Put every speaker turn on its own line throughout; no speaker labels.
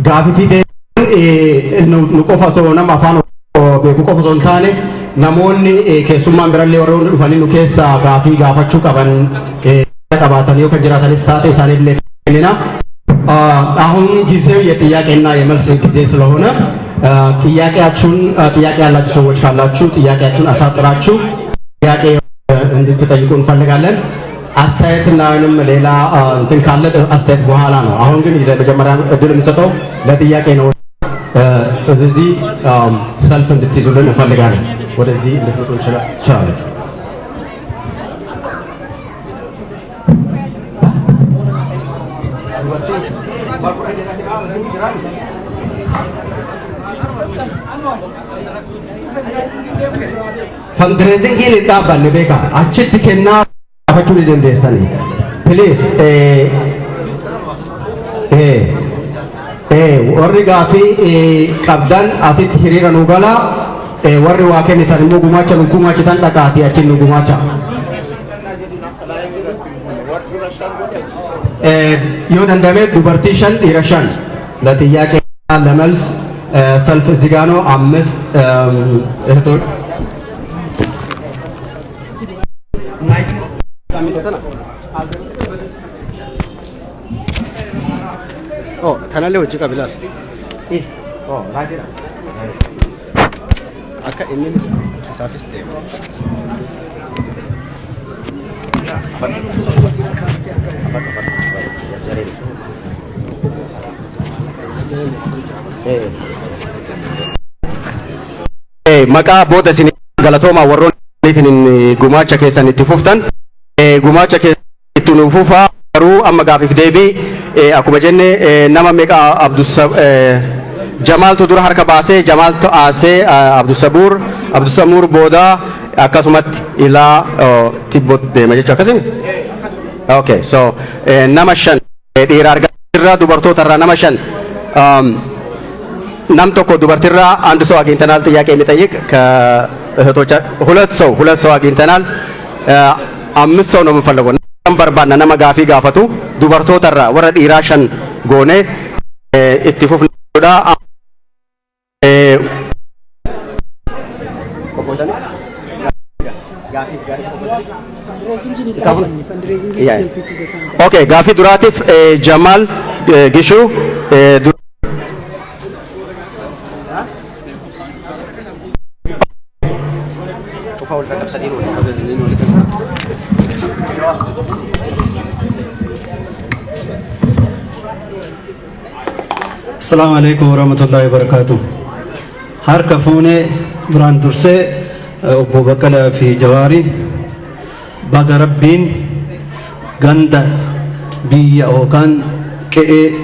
Gaafi nu qofa osoo nama afaan beeku qofa osoo hin taane namoonni keessummaan birallee warra dhufanii nu keessaa gaafii gaafachuu qaban qabaatan yoo kan jiraatanis taate isaaniillee kennina. አሁን ጊዜው የጥያቄና የመልስ ጊዜ ስለሆነ ጥያቄያችሁን ጥያቄ ያላችሁ ሰዎች ካላችሁ ጥያቄያችሁን አሳጥራችሁ ጥያቄ እንድትጠይቁ እንፈልጋለን። አስተያየትና ወይንም ሌላ እንትን ካለ አስተያየት በኋላ ነው። አሁን ግን ለመጀመሪያ እድል የምሰጠው ለጥያቄ ነው። እዚህ ሰልፍ እንድትይዙልን እንፈልጋለን። ወደዚህ እንድትመጡ እንችላለን። fundraising ini taban lebeka acit kenna apa curi dendesani please warri gafi qabdan asit hirira nugala warri wakeni tanimu gumacha tan takati acin gumacha yoo dandame dubartii shan dhiira shan ለጥያቄ ለመልስ ሰልፍ እዚህ ጋር ነው። 5 እህቶች ተናለ ወጭ ቀብላል ራዲራ አካ ኢንግሊዝ ሳፊስ ደም maka booda isin galatooma warroon isin gumaacha keessan itti fuftan gumaacha keessan itti nufufa garuu amma gaafiif deebii akkuma jenne nama meeqa Jamaaltu dura harka baasee Jamaaltu aasee Abdusabuur booda akkasumatti ilaa tibbot deema jechuudha akkasini okay so nama 5 dhiira argaa dubartoota irraa nama 5 nam tokko dubartirraa አንድ ሰው አግኝተናል ጥያቄ የሚጠይቅ ከእህቶቻ ሁለት ሰው አግኝተናል 5 ሰው ነው የምንፈልገው ነምበር ባና ነማ ጋፊ ጋፈቱ dubartootarra warra dhiiraa 5 goone itti fufnudha okay gafi duratif Jamal Gishu
السلام عليكم ورحمة الله وبركاته. هارك فوني دران درسي أبو بكلا في جواري باقا ربين غندا بيا أوكان كي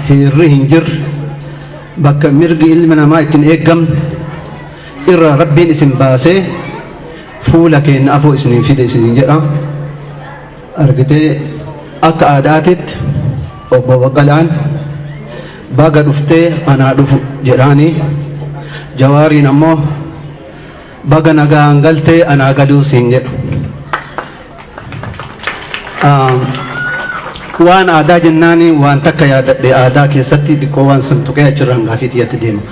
هيري هنجر باقا مرقي إلمنا ما يتن إيقام إرى ربين اسم باسي فولا كين أفو اسنين في دي سنين جرى أرقدي أكا آداتت أبو بكالان baga dufte ana dufu jedhani jawaari namo baga naga angalte ana gadu sinje waan aadaa jennani waan takka yaadadhe aadaa keessatti diqqoo waan sun tuqee achirraan gaafiti yatti deema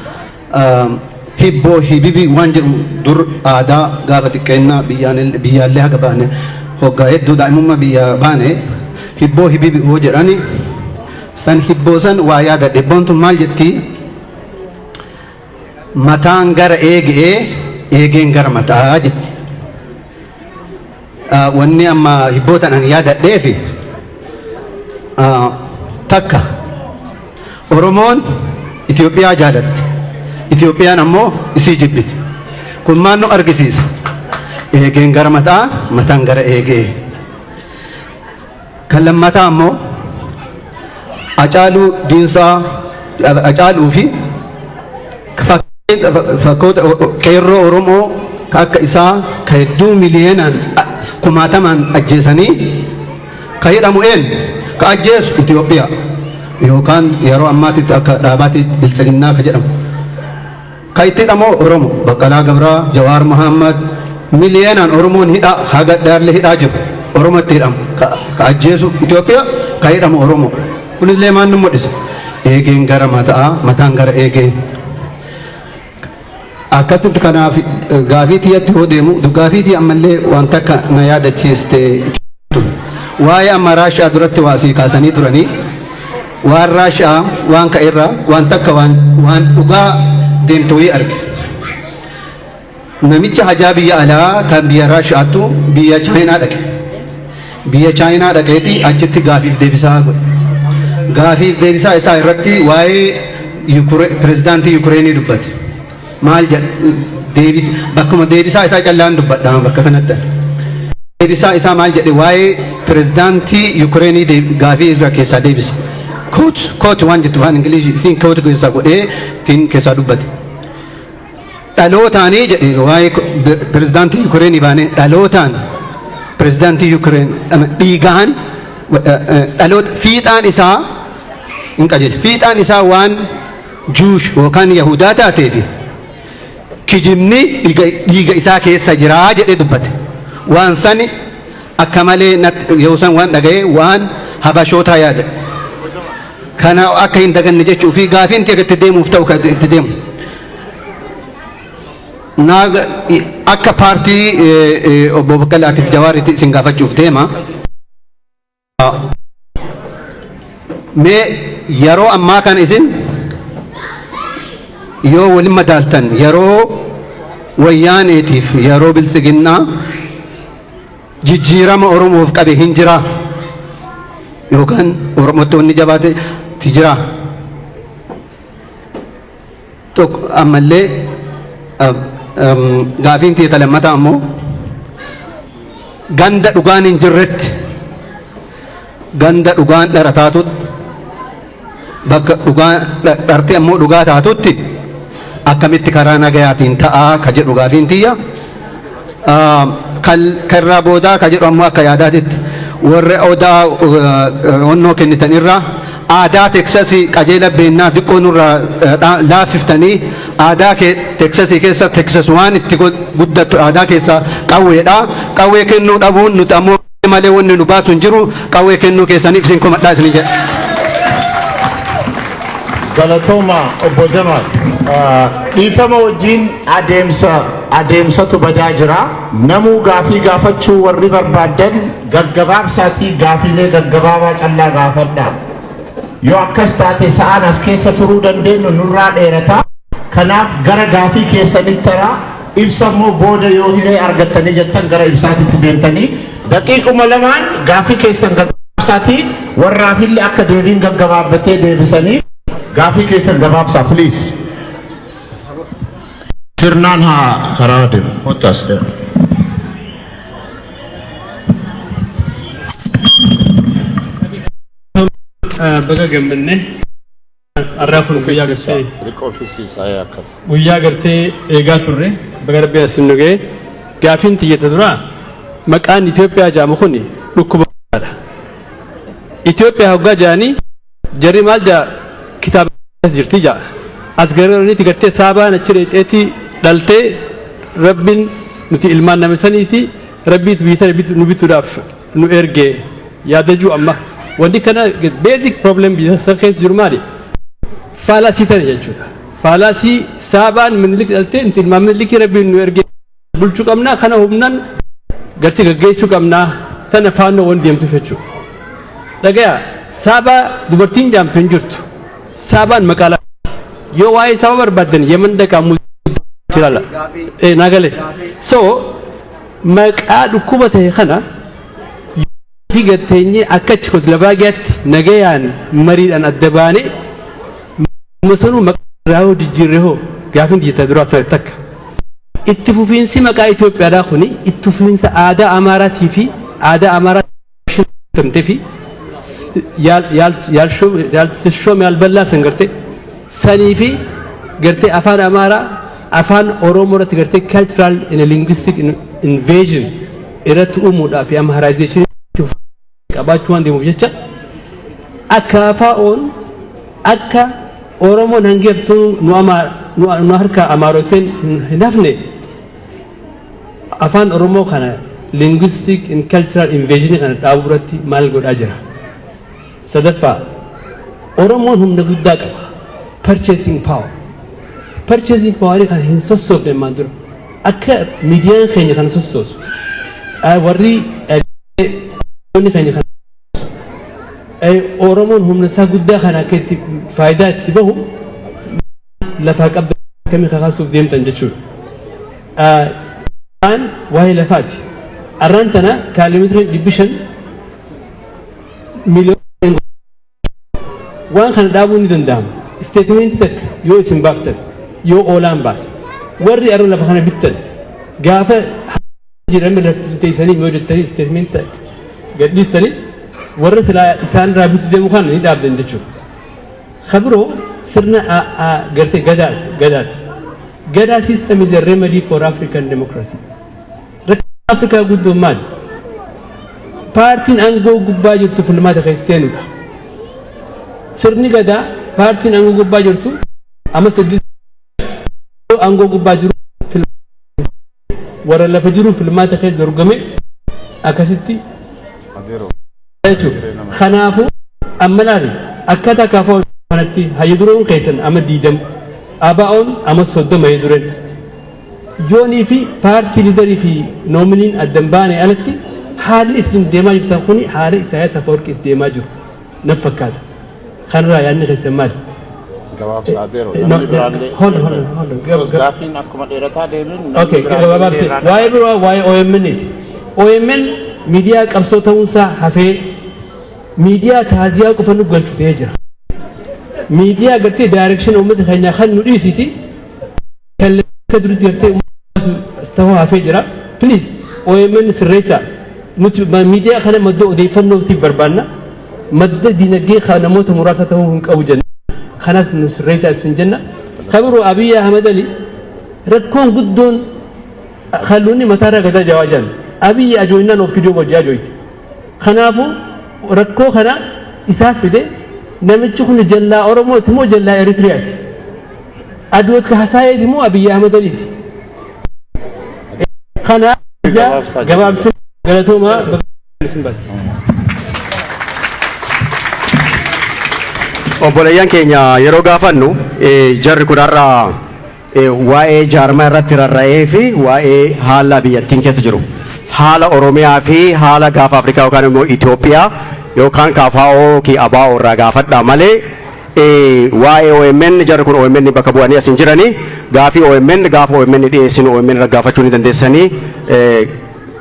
hibboo hibibi waan jedhu dur aadaa gaafa xiqqeennaa biyyaallee haga baane hoggaa hedduu daa'imummaa biyya baane hibboo hibibi hoo jedhani san hibboosan waa yaada dhibboontu maal jetti mataan gara eegeen gara mataa jetti wanni amma hibbootan an yaadadheefi takka Oromoon Itoophiyaa jaalatti Itoophiyaan ammoo isii jibbiti kun maal nu argisiisa eegeen gara mataa mataan gara eegee kan lammataa ammoo Acaalu diinsaa acaaluu fi fakkoota qeerroo Oromoo ka akka isaa ka hedduu miliyoonaan kumaatamaan ajjeesanii ka jedhamu ka ajjeesu Itoophiyaa yookaan yeroo ammaatitti akka dhaabaatti biltsiginnaa ka jedhamu ka itti hidhamoo Oromoo Baqqalaa Gabraa Jawaar Muhammad miliyoonan Oromoon hidhaa haga dhaallee hidhaa jiru Oromootti hidhamu ka ajjeesu Itoophiyaa ka hidhamu Oromoo kunillee maan nu mul'isa eegeen gara mataan gara eegee akkasitti kanaaf gaafii tiyyatti yoo deemu gaafii tiyya ammallee waan takka na yaadachiiste waa'ee amma Raashiyaa duratti waasii kaasanii turanii waan Raashiyaa waan ka'irraa waan takka waan dhugaa deemtu wayii arge namicha hajaa biyya alaa kan biyya Raashiyaattu biyya Chaayinaa dhaqe biyya Chaayinaa dhaqeeti achitti gaafiif deebisaa godhe gaafiif deebisaa isaa irratti waa'ee pirezidaantii Yukureenii dubbate maal jedhe deebis bakkuma deebisaa isaa callaan dubbadha bakka kanatti deebisaa isaa maal jedhe waa'ee pirezidaantii Yukureenii gaafii irra keessaa deebisa koot waan jettu waan Ingiliizii isiin koot keessaa godhee tiin keessaa dubbate dhalootaanii jedhe waa'ee pirezidaantii Yukureenii baanee dhalootaan pirezidaantii Yukureen dhiigaan dhaloota fiixaan isaa hin qajeelche fiixaan isaa waan Juush yookaan Yahudaa taateefi kijibni dhiiga isaa keessa jiraa jedhe dubbate waan sani akka malee yoo san waan dhaga'e waan habashootaa yaada kana akka hin daganne jechuu fi gaafiin itti deemuuf ta'u kan itti deemu akka paartii obbo Baqqalaatiif Jawaaritti isin gaafachuuf deema mee yeroo ammaa kan isin yoo waliin madaaltan yeroo wayyaaneetiif yeroo bilisiginnaa jijjiirama Oromoof qabe hin jira yookaan Oromottoonni jabaate ti jira tokko ammallee gaafiin tiyya lammataa ammoo ganda dhugaan hin jirretti ganda dhugaan dhara taatutti bakka dhugaan dharte ammoo dhugaa taatutti akkamitti karaa nagayaatiin ta'aa ka jedhu gaafiin tiyya karraa boodaa ka jedhu ammoo akka yaadaatitti warra odaa onnoo kennitan irraa aadaa teksasii qajeela beennaa xiqqoo nurraa laaffiftanii aadaa teksasii keessa teksas waan itti guddattu aadaa keessa qawweedha qawwee kennuu dhabuun nuti ammoo malee wanni nu baasu hin jiru qawwee kennuu keessaniif isin komadhaa isin jedha.
Galatooma obbo Jamaal dhiifama wajjin adeemsatu badaa jira namuu gaafii gaafachuu warri barbaadan gaggabaabsaatii gaafiilee gaggabaabaa callaa gaafadha yoo akkas taate sa'aan as keessa turuu dandeenyu nurraa dheerata kanaaf gara gaafii keessanitti taraa ibsa immoo booda yoo hiree argattanii jettan gara ibsaatitti deemtanii daqiiquma lamaan gaafii keessan gaggabaabsaatii warraafillee akka deebiin gaggabaabbatee deebisanii gaafii keessan gabaabsaa please sirnaan haa karaa deemu hottaas deemu
baga gammanne arraafun guyyaa gartee eegaa turre baga rabbii asin nu ga'e gaafiin tiyyata duraa maqaan Itoophiyaa jaamu kun dhukkubaadha Itoophiyaa hoggaa jaanii jarri maal jaa kitaaba jirti jaa as gargaaraniiti gartee saabaan achi dheexeetii dhaltee rabbiin nuti ilmaan nama saniiti rabbiitu biita nu bituudhaaf nu ergee yaadajuu amma wanti kana basic problem biyya keessa jiru maali faalaasii tana jechuudha faalaasii saabaan minilik dhaltee nuti ilmaan minilikii rabbiin nu ergee bulchuu qabnaa kana humnaan gartee gaggeessuu qabnaa tana faannoo wanti deemtuuf jechuudha dhagayaa saabaa dubartiin jaamtu hin jirtu saabaan maqaa yoo waa'ee saaba barbaadan yemen dhaqaa jiraala nagale so maqaa dhukkuba ta'e kana fi gateenye akka Chekoslovaakiyaatti nagayaan mariidhaan adda baane masanuu maqaa raawuu jijjiirrehoo gaafiin tiyyata duraa ta'e takka itti fufiinsi maqaa Itoophiyaadhaa kuni itti fufiinsa aadaa Amaaraatii fi aadaa Amaaraa tamtee fi yaalsishoom yaalballaa san gartee sanii fi gartee afaan Amaaraa afaan Oromoo irratti gartee cultural and linguistic invasion irratti uumuudhaa fi Amaaraayizeeshinii qabaachuu waan deemuuf jecha akka afaa'oon akka Oromoon hangeeftuu nu harka Amaaroteen hin hafne afaan oromoo kana linguistic and cultural invasion kana dhaabuu irratti maal godhaa jira. Sadaffaa oromoon humna guddaa qaba. Purchasing power kana hin sossoofne maan dura akka miidiyaan keenya kana sossoosu warri keenya kana oromoon humna isaa guddaa kana akka itti faayidaa itti bahu lafaa qabda akkamii kakaasuuf deemtan jechuudha. Waa'ee lafaati. Arraan tana kiiloomeetira 500 miliyoona waan kana dhaabuu ni danda'ama. Isteetimentii takka yoo isin baaftan yoo oolaan baasa warri arra lafa kana bittan gaafa jirame laftu teessanii yoo jettanii isteetimentii takka gadhiistanii warra silaa isaan irraa bitu deemu kana ni dhaabdan jechuudha. Kabiroo sirna gartee gadaati. Gadaa system is a remedy for African democracy. Afrikaa guddoon maali? Paartiin aangoo gubbaa jirtu filmaata keessa seenuudha. Sirni gadaa paartiin aangoo gubbaa jirtu amma aangoo gubbaa jiru warra lafa jiru filmaata keessa dorgome akkasitti kanaafuu amma laali akkaataa kaafaa kanatti hayya duroon keessan amma 20 ABO'n amma 30 hayya dureen yoonii fi paartii liidarii fi noominiin addan baane alatti haalli isin deemaa jirtan kuni haala Isaayyaas Afeworqii deemaa jiru naf fakkaata. Kanarraa yaadni keessan maali?
Gabaabsaa deeroo. Namni biraallee gaafiin akkuma dheerataa deemin.
Okay, gabaabsi. Waa'ee biroo waa'ee OMN'ti. OMN miidiyaa qabsoo ta'uunsaa hafee miidiyaa taaziyaa qofa nu galchu ta'ee jira. Miidiyaa gartee daayirekshinii uummata keenyaa kan nu dhiisiti akka duritti gartee ta'uu hafee jira. Please OMN sirreessaa. Nuti miidiyaa kana madda odeeffannootiif barbaanna. Madda dinagdee namoota muraasa ta'uu hin qabu jenna. Kanas nu sirreessaa isin jenna. Kabiroo Abiyyi Ahmed Ali rakkoon guddoon kalluunni mataarraa gadaa jawaajaan. Abiyyi ajooyinaan OPDO wajjin ajooyite. Kanaafuu rakkoo kana isaaf fide namichi kun jallaa Oromooti moo jallaa Eritiriyaati? Adoot ka hasaayeeti moo Abiyyi Ahmed Aliiti? Kanaaf gabaabsina galatoomaa isin baasa.
Obboleeyyan keenya yeroo gaafannu jarri kun har'a waa'ee jaarmaa irratti rarra'ee fi waa'ee haala biyyattiin keessa jiru haala Oromiyaa fi haala gaafa Afrikaa yookaan immoo Itoophiyaa yookaan KFO ki ABO irraa gaafadha malee waa'ee OMN jarri kun OMN bakka bu'anii asin jiranii gaafii OMN gaafa OMN dhiyeessin OMN irra gaafachuu ni dandeessanii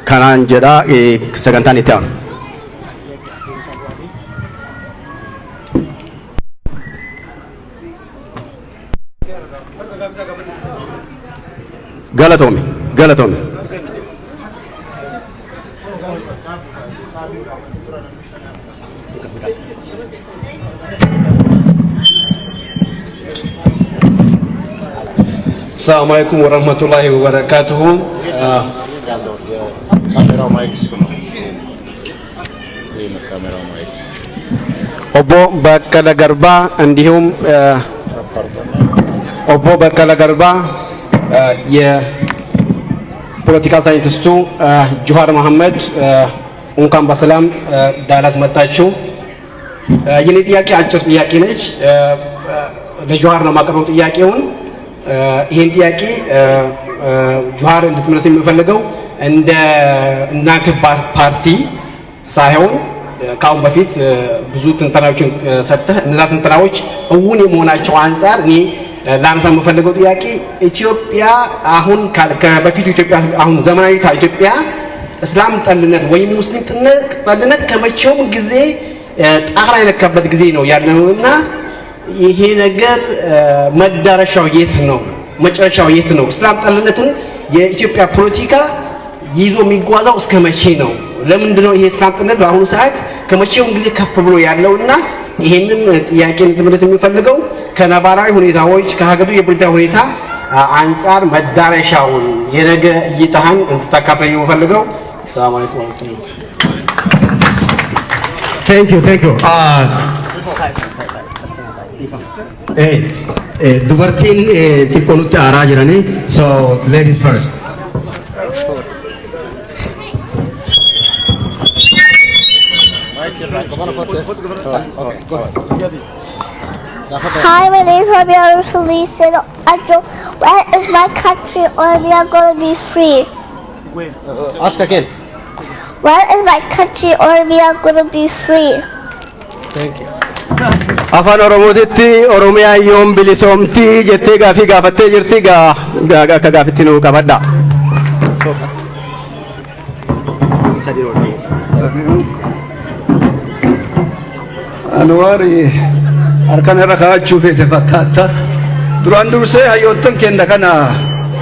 kanaan jedha sagantaan itti aanu. Galatoome.
Assalamualaikum warahmatullahi wabarakatuh. Obbo Baqqala Garbaa እንዲሁም ኦቦ በቀለ ገርባ የፖለቲካ ሳይንቲስቱ ጆሃር መሐመድ እንኳን በሰላም ዳላስ መጣችሁ። የኔ ጥያቄ አጭር ጥያቄ ነች። ለጆሃር ነው የማቀርበው ጥያቄውን። ይሄን ጥያቄ ጆሃር እንድትመልስ የምፈልገው እንደ እናንተ ፓርቲ ሳይሆን ከአሁን በፊት ብዙ ትንተናዎችን ሰጥተህ እነዛ ትንተናዎች እውን የመሆናቸው አንፃር እኔ ላነሳ የምፈልገው ጥያቄ ኢትዮጵያ አሁን ከበፊቱ ኢትዮጵያ አሁን ዘመናዊቷ ኢትዮጵያ እስላም ጠልነት ወይም ሙስሊም ጠልነት ከመቼውም ጊዜ ጣራ የነካበት ጊዜ ነው ያለውና ይሄ ነገር መዳረሻው የት ነው? መጨረሻው የት ነው? እስላም ጠልነትን የኢትዮጵያ ፖለቲካ ይዞ የሚጓዛው እስከ መቼ ነው? ለምንድን ነው ይሄ እስላም ጠልነት በአሁኑ ሰዓት ከመቼውም ጊዜ ከፍ ብሎ ያለውና ይሄንን ጥያቄ እንድትመልስ የሚፈልገው ከነባራዊ ሁኔታዎች ከሀገሩ የፖለቲካ ሁኔታ አንፃር መዳረሻውን የነገ እይታህን እንድታካፍለኝ የምፈልገው። ሰላም አለይኩም ወራህመቱላህ።
Thank you. Dubartiin xiqqoo nutti aaraa jiranii so ladies first.
Hi, my name is Rabia Felice Adjo. Where is my country, or we are going to be free?
Ask again.
Where is my country, or we are going to be free?
Afaan Oromootitti Oromiyaa yoom bilisoomti jettee gaafii gaafattee jirti akka gaafitti nu qabadha.
Anwaari harkaan irra kaa'achuu feete fakkaata. Duraan dursee hayyoottan keenya kana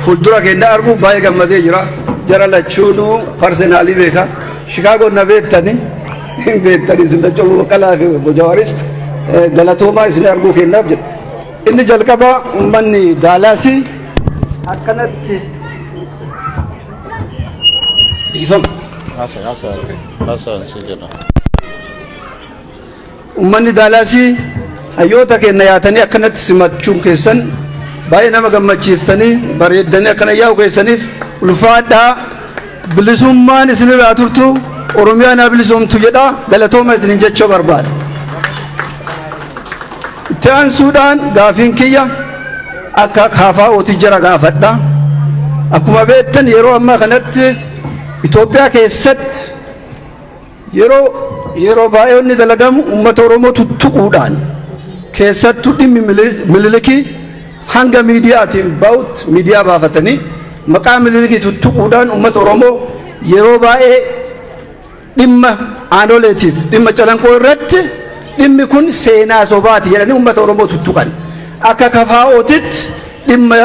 fuuldura keenya arguu baay'ee gammadee jira. Jara lachuunuu parsenaalii beeka. Shikaagoo na beektanii isin Obbo Baqqalaa fi Obbo Jawaaris galatoomaa isin arguu kennaaf jedha. Inni jalqaba uummanni Daalaasii akkanatti dhiifama. Uummanni Daalaasii hayyoota keenya yaatanii akkanatti simachuun keessan baay'ee nama gammachiiftanii bareeddanii akkana yaa'u keessaniif ulfaadhaa. Bilisummaan isinirraa turtu Oromiyaan haa bilisoomtu jedha galatooma isinin jechuu barbaada. Itti aansuudhaan gaafiin kiyya akka KFO'ti jara gaafadha. Akkuma beektan yeroo ammaa kanatti Itoophiyaa keessatti yeroo baay'ee dalagamu uummata Oromoo tuttuquudhaan keessattuu dhimmi Minilikii hanga miidiyaatiin ba'utti miidiyaa baafatanii maqaa Minilikii tuttuquudhaan uummata Oromoo yeroo baay'ee dhimma aanoleetiif dhimma calanqoo irratti dhimmi kun seenaa sobaati jedhanii uummata Oromoo tuttuqan. Akka KFO'titti dhimma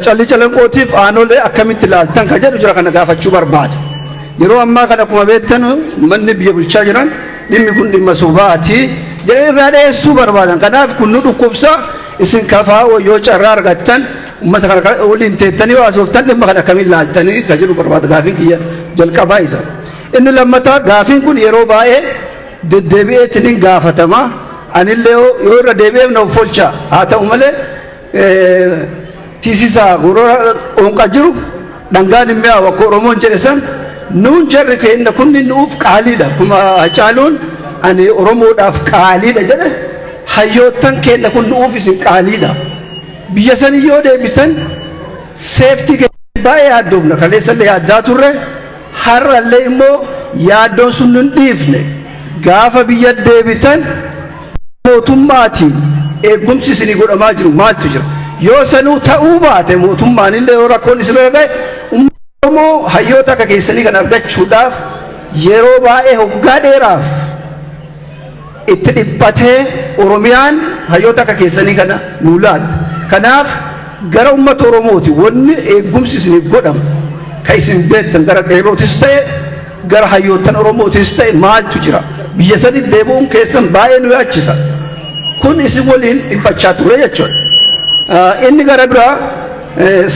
calli calanqootiif aanolee akkamitti ilaaltan ka jedhu jira kana gaafachuu barbaada. Yeroo ammaa kana akkuma beektan manni biyya bulchaa jiran dhimmi kun dhimma sobaati jedhanii irraa dheessuu barbaadan. Kanaaf kun nu dhukkubsa isin KFO yoo carraa argattan uummata kana waliin teettanii haasoftan dhimma kana akkamiin ilaaltanii ka jedhu barbaada gaafiin kiyya jalqabaa isa. Inni lammataa gaafiin kun yeroo baay'ee deddeebi'eetiin gaafatama. Anillee yoo irra deebi'eef na folcha haa ta'u malee tiisisaa gurra onqa jiru dhangaan hin mi'aawu akka Oromoon jedhe san nuun jarri keenya kunni nuuf qaaliidha. Akkuma Hacaaluun ani Oromoodhaaf qaaliidha jedhe hayyoottan keenya kun nuuf isin qaaliidha. Biyya san yoo deebisan seeftii keenya baay'ee yaaddoofna kaleessallee yaaddaa turre har'allee immoo yaaddoon sun nun dhiifne gaafa biyya deebitan mootummaatiin eegumsi isinii godhamaa jiru maaltu jira. Yoo sanuu ta'uu baate mootummaan illee yoo rakkoon isin irra ga'e Oromoo hayyoota akka keessanii kan argachuudhaaf yeroo baay'ee hoggaa dheeraaf itti dhiphatee Oromiyaan hayyoota akka keessanii kana nuu laatte. Kanaaf gara uummata Oromooti wanni eegumsi isiniif godhamu ka isin beektan gara qeerrootis ta'e gara hayyoottan Oromootis ta'e maaltu jira. Biyya sanitti deebi'uun keessan baay'ee nu yaachisa. Kun isin waliin dhiphachaa ture jechuudha. Inni gara biraa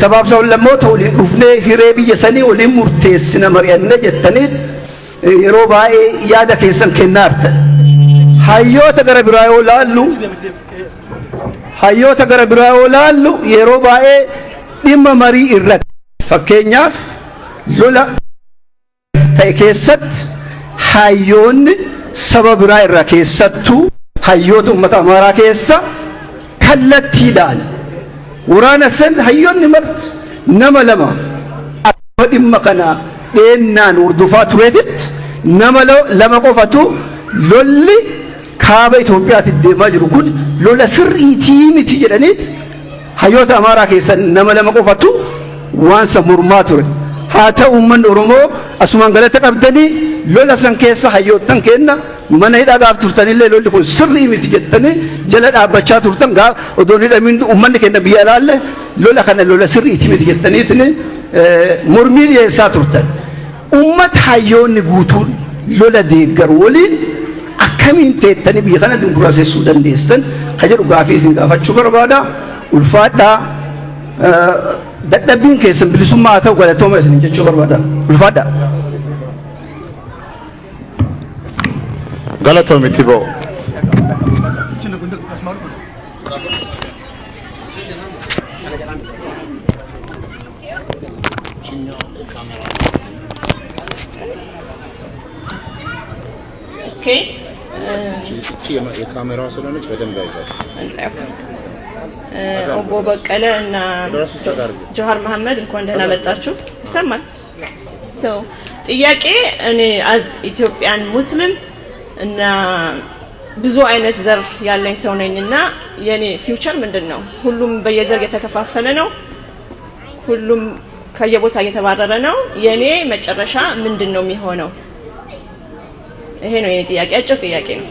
sabaaf sablammoota waliin dhufnee hiree biyya sanii waliin murteessina mari'anne jettanii yeroo baay'ee yaada keessan kennaartan. Hayyoota gara biraa yoo laallu yeroo baay'ee dhimma marii irratti fakkeenyaaf lola ta'e keessatti hayyoonni saba biraa irraa keessattuu hayyoota uummata Amaaraa keessa kallattiidhaan waraana san hayyoonni marti nama lama akka dhimma kana dheennaan hordofaa tureetitti nama lama qofatu lolli kaaba Itoophiyaatti deemaa jiru kun lola sirriitii miti jedhaniit hayyoota Amaaraa keessa nama lama qofatu waan san mormaa ture. Haa ta'u uummanni Oromoo asumaan galata qabdanii lola san keessa hayyoottan kenna mana hidhaadhaaf turtanillee lolli kun sirrii miti jettanii jala dhaabbachaa turtan odoo hidhamiin uummanni keenya biyya alaalle lola kana lola sirriiti miti jettaniitiin mormii dhiyeessaa turtan. Uummata hayyoonni guutuun lola deeggaru waliin akkamiin teettanii biyya kana dinkuraasessuu dandeessan ka jedhu gaafii isin gaafachuu barbaada. Ulfaadhaa dadhabbiin keessan bilisummaa haa ta'u galatooma isin jechuu barbaada. Ulfaadhaa.
Galatoomi Tiboo.
ኦኬ
እቺ የካሜራዋ ስለሆነች በደንብ ያይዛል።
ኦቦ በቀለ እና ጆሃር መሐመድ እንኳን ደህና መጣችሁ። ይሰማል? ጥያቄ እኔ አዝ ኢትዮጵያን ሙስሊም እና ብዙ አይነት ዘር ያለኝ ሰው ነኝና የኔ ፊውቸር ምንድነው? ሁሉም በየዘር የተከፋፈለ ነው። ሁሉም ከየቦታ እየተባረረ ነው። የኔ መጨረሻ ምንድነው የሚሆነው? ይሄ ነው የኔ ጥያቄ። አጭር ጥያቄ ነው።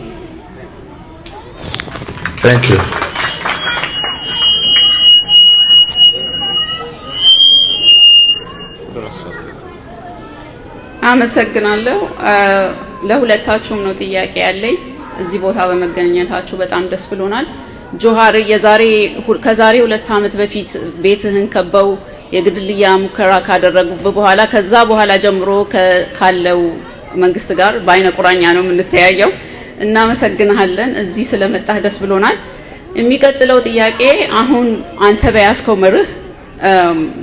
Thank you.
አመሰግናለሁ። ለሁለታችሁም ነው ጥያቄ ያለኝ። እዚህ ቦታ በመገኘታችሁ በጣም ደስ ብሎናል። ጆሃር ከዛሬ 2 ዓመት በፊት ቤትህን ከበው የግድያ ሙከራ ካደረጉበት በኋላ ከዛ በኋላ ጀምሮ ካለው መንግስት ጋር በአይነ ቁራኛ ነው የምንተያየው። እናመሰግናለን። እዚህ ስለመጣህ ደስ ብሎናል። የሚቀጥለው ጥያቄ አሁን አንተ በያዝከው መርህ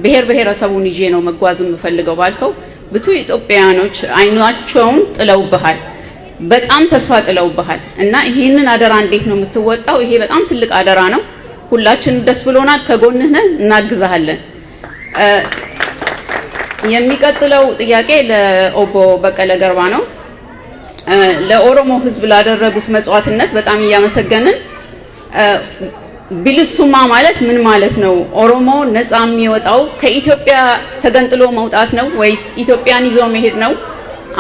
ብሔር ብሔረሰቡን ይዤ ነው መጓዝ የምፈልገው ባልከው ብዙ ኢትዮጵያውያኖች አይናቸውን ጥለውብሃል፣ በጣም ተስፋ ጥለውብሃል እና ይሄንን አደራ እንዴት ነው የምትወጣው? ይሄ በጣም ትልቅ አደራ ነው። ሁላችንም ደስ ብሎናል፣ ከጎንህ ነን፣ እናግዛለን። የሚቀጥለው ጥያቄ ለኦቦ በቀለ ገርባ ነው። ለኦሮሞ ህዝብ ላደረጉት መስዋዕትነት በጣም እያመሰገንን ቢልሱማ ማለት ምን ማለት ነው? ኦሮሞ ነፃ የሚወጣው ከኢትዮጵያ ተገንጥሎ መውጣት ነው ወይስ ኢትዮጵያን ይዞ መሄድ ነው?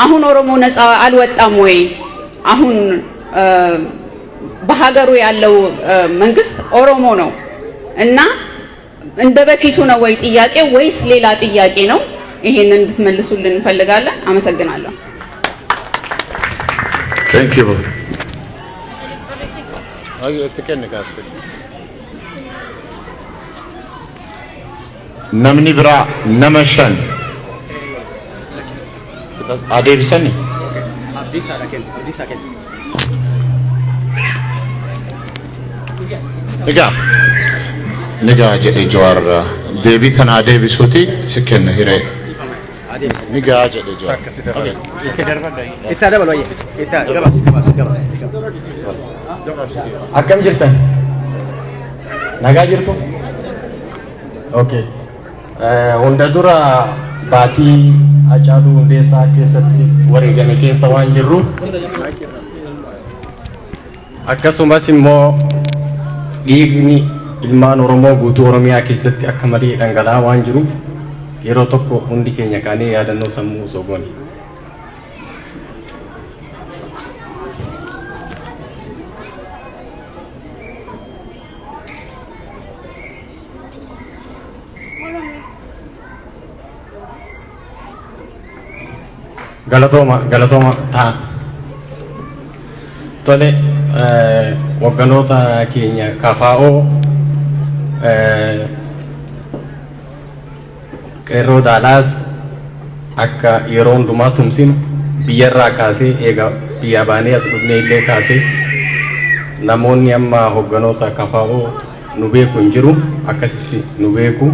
አሁን ኦሮሞ ነፃ አልወጣም ወይ? አሁን በሀገሩ ያለው መንግስት ኦሮሞ ነው እና እንደ በፊቱ ነው ወይ ጥያቄ ወይስ ሌላ ጥያቄ ነው? ይሄንን እንድትመልሱልን እንፈልጋለን። አመሰግናለሁ።
Thank you. አይ ተከነካስ namni biraa nama 5 adeebisanii Nigaa jedhe Jawaar deebii kana adeebisuuti si kenna hiree nigaa jedhe Jawaar
akkam jirtan? Nagaa jirtu? Okay. Hunda dura baatii Hacaaluu Hundeessaa keessatti wareegame keessa waan jirru akkasumas immoo dhiigni ilmaan Oromoo guutuu Oromiyaa keessatti akka malee dhangala'aa waan jiruuf yeroo tokko hundi keenya kaanee yaadannoo sammuu osoo goone. Galatoma ta'a. Tole hogganoota keenya KFO qeerroo Daalaas akka yeroo hundumaa tumsinu biyyarraa kaasee eega biyyaa baanee as dhufnee illee kaasee namoonni amma hogganoota KFO nu beeku hin jiru, akkasitti nu beeku.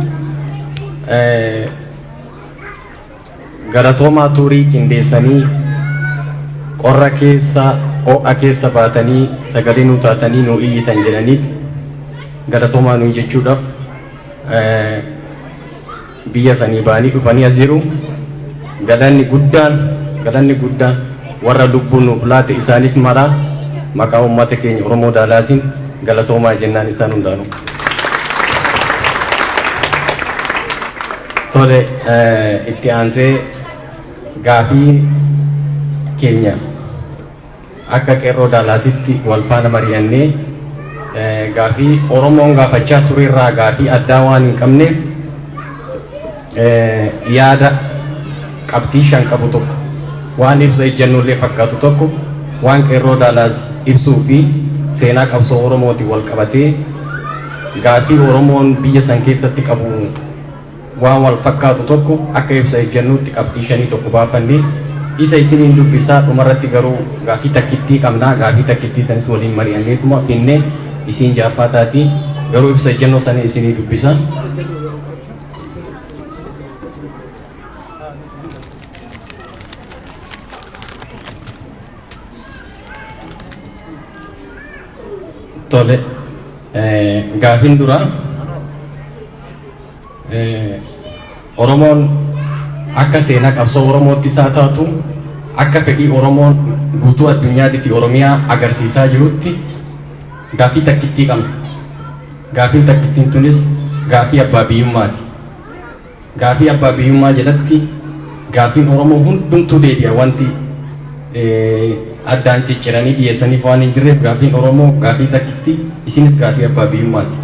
Galatoomaa turii qindeessanii qorra keessa ho'a keessa baatanii sagalee nu taatanii nu iyyitan jedhaniit galatoomaa nuun jechuudhaaf biyya sanii baanii dhufanii as jiru. Galanni guddaan warra lubbuun nuuf laate isaaniif maraa maqaa uummata keenya Oromoo Daalaasiin galatoomaa jennaan isaan hundaanuu. Tole itti aansee gaafii keenya akka qeerroo Daalaasitti wal faana mari'annee gaafii Oromoon gaafachaa ture irraa gaafii addaa waan hin qabneef yaada qabxii 5 qabu tokko waan ibsa ejjennollee fakkaatu tokko waan qeerroo Daalaas ibsuu fi seenaa qabsoo Oromootiin wal qabatee gaafii Oromoon biyya san keessatti qabu waan wal fakkaatu tokko akka ibsa ejjennuutti qabxii 5 tokko baafannee isa isiniin dubbisaa dhumarratti garuu gaafii takkittii qabnaa. Gaafii takkittii sanis waliin mari'anneetuma finnee isiin jaaffaa taati garuu ibsa ejjennoo sana isinii dubbisaa.
Tole, gaafin dura Oromoon akka seenaa qabsoo Oromootti isaa taatu akka fedhii Oromoon guutuu addunyaatti fi Oromiyaa agarsiisaa jirutti gaafii takkittii qabna. Gaafiin takkittiin tunis gaafii abbaa biyyummaati. Gaafii abbaa biyyummaa jalatti gaafiin Oromoo hundumtuu deebi'a wanti addaan cicciranii dhiyeessaniif waan hin jirreef gaafiin Oromoo gaafii takkittii isinis gaafii abbaa biyyummaati.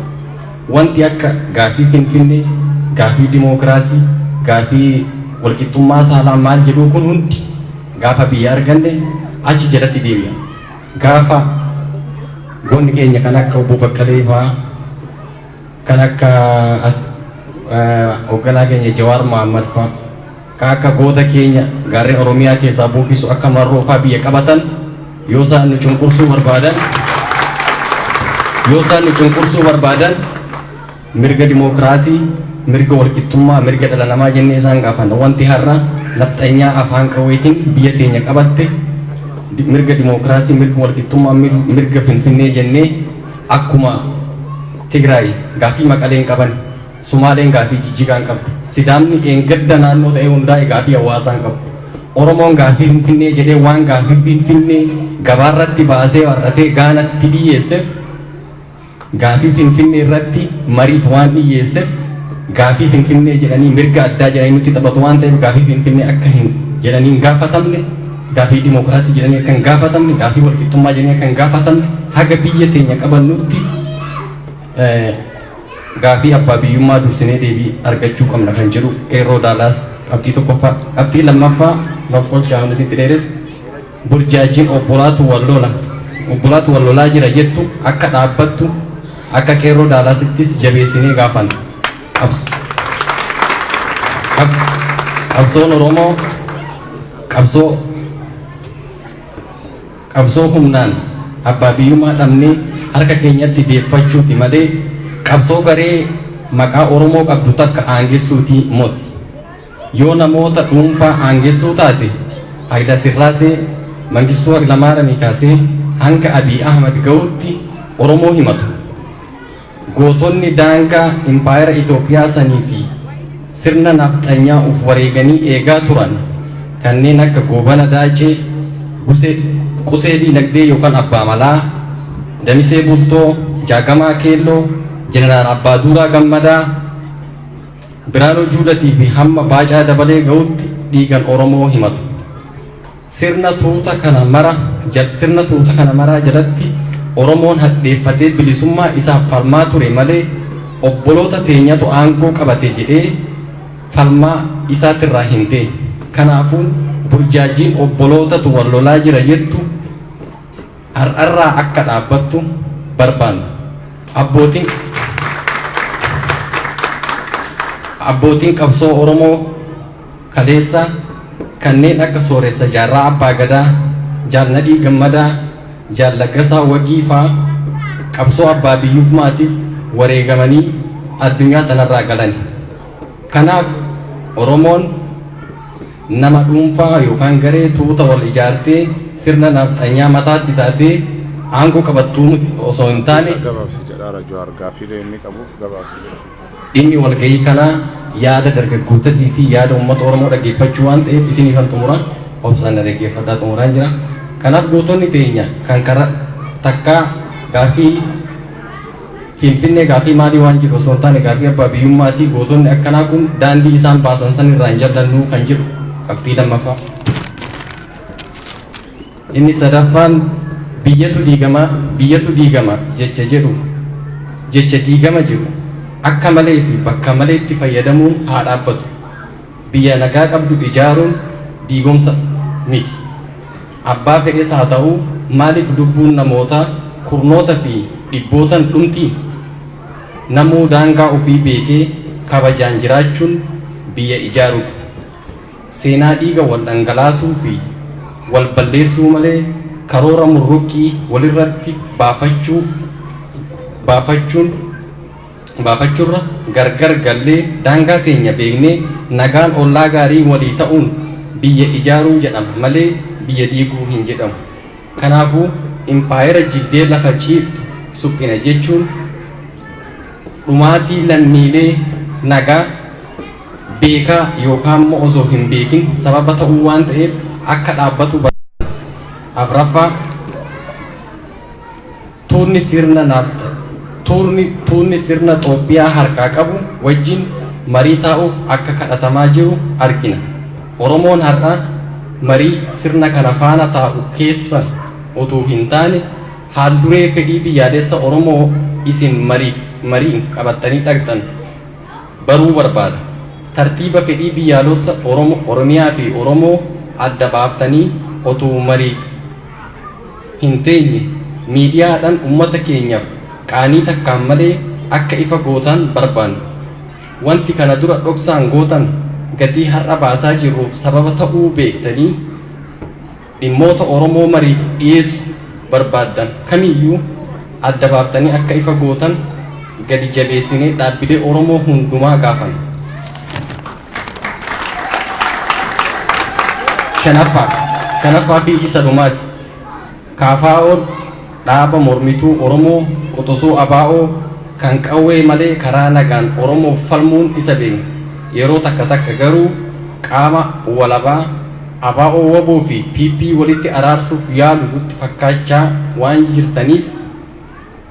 Wanti akka gaafii Finfinnee, gaafii dimookiraasii, gaafii walqixxummaa saalaa maal jedhu kun hundi gaafa biyya arganne achi jalatti deebi'a. Gaafa goonni keenya kan akka Obbo Baqqalee fa'aa kan akka hoogganaa keenya Jawaar Mohammad fa'aa kan akka goota keenya gaarreen Oromiyaa keessaa buufisu akka Marroo fa'aa biyya qabatan yoo isaan nu cunqursuu barbaadan mirga dimookiraasii, mirga walqixxummaa, mirga dhala namaa jennee isaan gaafanna. Wanti har'a nafxanyaa afaan qawweetiin biyya teenya qabatte mirga dimookiraasii, mirga walqixxummaa, mirga Finfinnee jennee akkuma Tigraay gaafii Maqaleen qaban, Sumaaleen gaafii Jijjigaan qabdu, Sidaamni eengadda naannoo ta'e hundaa'e gaafii hawaasaan qabu. Oromoon gaafii Finfinnee jedhee waan gaafii Finfinnee gabaarratti baasee warratee gaanatti dhiyyeesseef gaafii Finfinnee irratti mariif waan dhiyyeesseef gaafii Finfinnee jedhanii mirga addaa jedhanii nutti taphatu waan ta'eef gaafii Finfinnee akka hin jedhanii hin gaafatamne, gaafii dimookiraasii jedhanii akka hin gaafatamne, gaafii walqixxummaa jedhanii akka hin gaafatamne haga biyya teenya qabannutti gaafii abbaa biyyummaa dursinee deebii argachuu qabna kan jedhu qeerroo Daalaas qabxii tokkoffaa. Qabxii lammaffaa nuuf olchaa hundi sitti dheeres burjaajiin obbolaatu wal lolaa jira jettu akka dhaabbattu akka qeerroo Daalaasittis jabeessinee gaafanna. Qabsoon Oromoo qabsoo humnaan abbaa biyyummaa dhabnee harka keenyatti deeffachuuti malee qabsoo garee maqaa Oromoo qabdu takka aangessuutii moti. Yoo namoota dhuunfaa aangessuu taate Hayila Sillaasee, Mangistuu Hayilamaariyaamii kaasee hanga Abiy Ahmad ga'utti Oromoo himatu. Gootonni daangaa impaayera Itoophiyaa sanii fi sirna nafxanyaa uf wareeganii eegaa turan kanneen akka Goobana Daacee, Qusee Diinagdee yookaan Abbaa Malaa, Damisee Bultoo, Jaagamaa Keelloo, Jeneraal Abbaa Duulaa Gammadaa, Biraanuu Juulatii fi hamma Baacaa Dabalee ga'utti dhiigan Oromoo himatu. Sirna tuuta kana maraa jalatti Oromoon hadheeffatee bilisummaa isaaf falmaa ture malee obboloota teenyatu aangoo qabate jedhee falmaa isaatirraa hin ta'e. Kanaafuu burjaajiin obbolootatu wal lolaa jira jettu har'arraa akka dhaabbattu barbaanna. Abbootiin qabsoo Oromoo kaleessa kanneen akka Sooressa Jaarraa Abbaa Gadaa, Jaal Nadhii Gammadaa, Jaal Laggasaa Wagii fa'aa qabsoo abbaa biyyummaatiif wareegamanii addunyaa tanarraa galan. Kanaaf Oromoon nama dhuunfaa yookaan garee tuuta wal ijaartee sirna nafxanyaa mataatti taatee aangoo qabattuu osoo hin taane inni walgahii kanaa yaada dargaggootatii fi yaada uummata Oromoo dhaggeeffachuu waan ta'eef isiniif kan xumuran obsaan dhaggeeffadhaa xumuraan jira. Kanaaf gootonni teenya kan karaa takkaa gaafii Finfinnee gaafii maalii waan jedhu osoo hin taane gaafii abbaa biyyummaatii gootonni akkanaa kun daandii isaan baasan san irraa hin jallannu kan jedhu qabxii lammaffaa. Inni sadaffaan biyyatu diigama jecha diigama jedhu akka malee fi bakka maleetti fayyadamuun haa dhaabbatu. Biyya nagaa qabdu ijaaruun diigomsa miti. Abbaa fedhes haa ta'u maaliif lubbuun namootaa kurnoota fi dhibbootan dhumti? Namuu daangaa ofii beekee kabajaan jiraachuun biyya ijaaruudha. Seenaa dhiiga wal dhangalaasuu fi wal balleessuu malee karoora murruqqii walirratti baafachuurra gargar gallee daangaa teenya beeknee nagaan ollaa gaarii walii ta'uun biyya ijaaruu jedhama malee biyya diiguu hin jedhamu. Kanaafuu impaayera jigdee lafa ciiftu suphina jechuun dhumaatii lammiilee nagaa beekaa yookaan immoo osoo hin beekin sababa ta'uu waan ta'eef akka dhaabbatu afraffaa tuunni sirna Itoophiyaa harkaa qabu wajjin marii taa'uuf akka kadhatamaa jiru argina. Oromoon har'a marii sirna kana faana taa'u keessa utuu hin taane haalduree fedhii biyyaalessa Oromoo isin mariin qabattanii dhaqxan baruu barbaada. Tartiiba fedhii biyyaalessa Oromiyaa fi Oromoo adda baaftanii utuu marii hin teenye miidiyaadhaan uummata keenyaaf qaanii takkaan malee akka ifa gootan barbaanna. Wanti kana dura dhoksaan gootan gatii har'a baasaa jirruuf sababa ta'uu beektanii dhimmoota Oromoo mariif dhiyeessu barbaaddan kamiyyuu adda baaftanii akka ifa gootan gadi jabeessinee dhaabbilee Oromoo hundumaa gaafan. Shanaffaa fi isa dhumaati. KFO'n dhaaba mormituu Oromoo qoxosoo ABO kan qawwee malee karaa nagaan Oromoof falmuun isa beekna. Yeroo takka garuu qaama walabaa ABO WBO fi PP walitti araarsuuf yaalu nutti fakkaachaa waan jirtaniif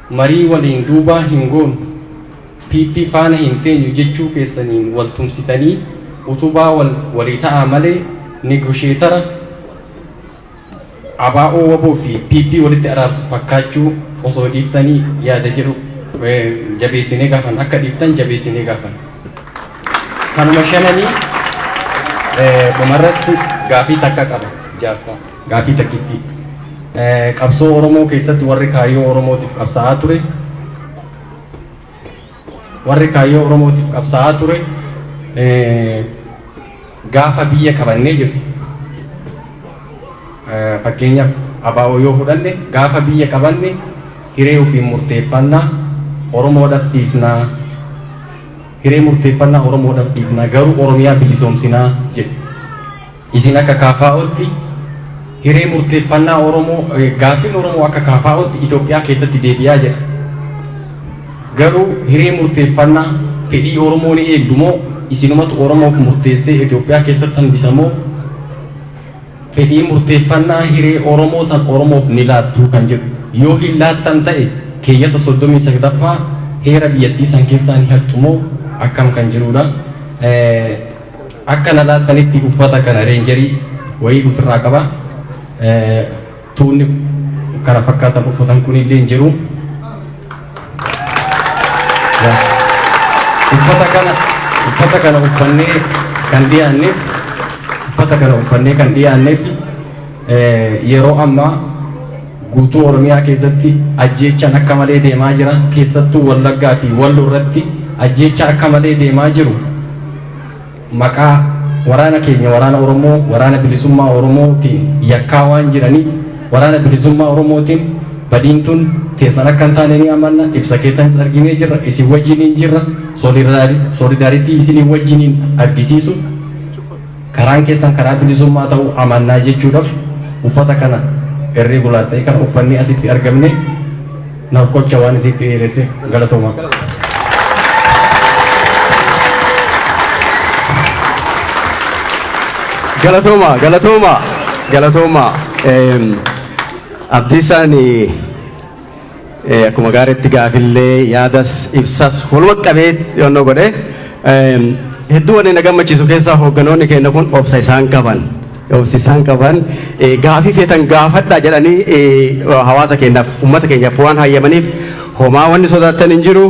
marii waliin duubaa hin goonu PP faana hin teenyu jechuu keessaniin wal tumsitanii utubaa walii ta'aa malee negosheetara ABO WBO fi PP walitti araarsuuf fakkaachuu osoo dhiiftanii yaada jedhu jabeessinee gaafan akka dhiiftan jabeessinee gaafan. Kanuma shananii dhumarratti gaafii takka qaba jaaffaa gaafii takkitti qabsoo Oromoo keessatti warri kaayyoo Oromootiif qabsaa'aa ture gaafa biyya qabannee jiru fakkeenyaaf ABO yoo fudhanne gaafa biyya qabanne hiree ofiin murteeffannaa Oromoodhaaf dhiifnaa hiree murteeffannaa Oromoodhaaf dhiifnaa garuu Oromiyaa bilisoomsinaa jedhe. Isin akka KFO'tti hiree murteeffannaa Oromoo gaaffiin Oromoo akka KFO'tti Itoophiyaa keessatti deebi'aa jedha. Garuu hiree murteeffannaa fedhii Oromoo ni eegdu moo isinumatu Oromoof murteessee Itoophiyaa keessatti hambisamoo fedhii murteeffannaa hiree Oromoo san Oromoof ni laattuu kan jedhu. Yoo hin laattan ta'e keeyyata 39ffaa heera biyyattii san keessaa ni hattumoo akkam kan jirudha. Akka na laattanitti uffata kana reenjarii wayii ofirraa qaba. Tuunni kana fakkaatan uffatan kun illee hin jiru. Uffata kana uffannee kan dhiyaanneef yeroo ammaa guutuu Oromiyaa keessatti ajjeechaan akka malee deemaa jira. Keessattuu Wallaggaa fi Walloo irratti ajjeechaan akka malee deemaa jiru. Maqaa waraana keenya waraana Oromoo waraana bilisummaa Oromootiin yakkaa waan jiraniif waraana bilisummaa Oromootiin badiin tun teessan akka hin taane ni amanna. Ibsa keessanis arginee jirra. Isin wajjiniin jirra. Solidaaritii isin wajjiniin argisiisuuf karaan keessan karaa bilisummaa ta'uu amannaa jechuudhaaf uffata kana irregular ta'e kan uffannee asitti argamne naaf qocha waan isitti dheeresse galatooma.
Galatooma. Abdiisaan akkuma gaariitti gaafillee yaadas ibsas walumaa qabee yoonnoo godhe hedduu wanni na gammachiisu keessaa hoogganoonni keenya kun obsa isaan qaban gaafii feetan gaafadhaa jedhanii hawaasa keenyaaf uummata keenyaaf waan hayyamaniif homaa wanni sodaattan hin jiru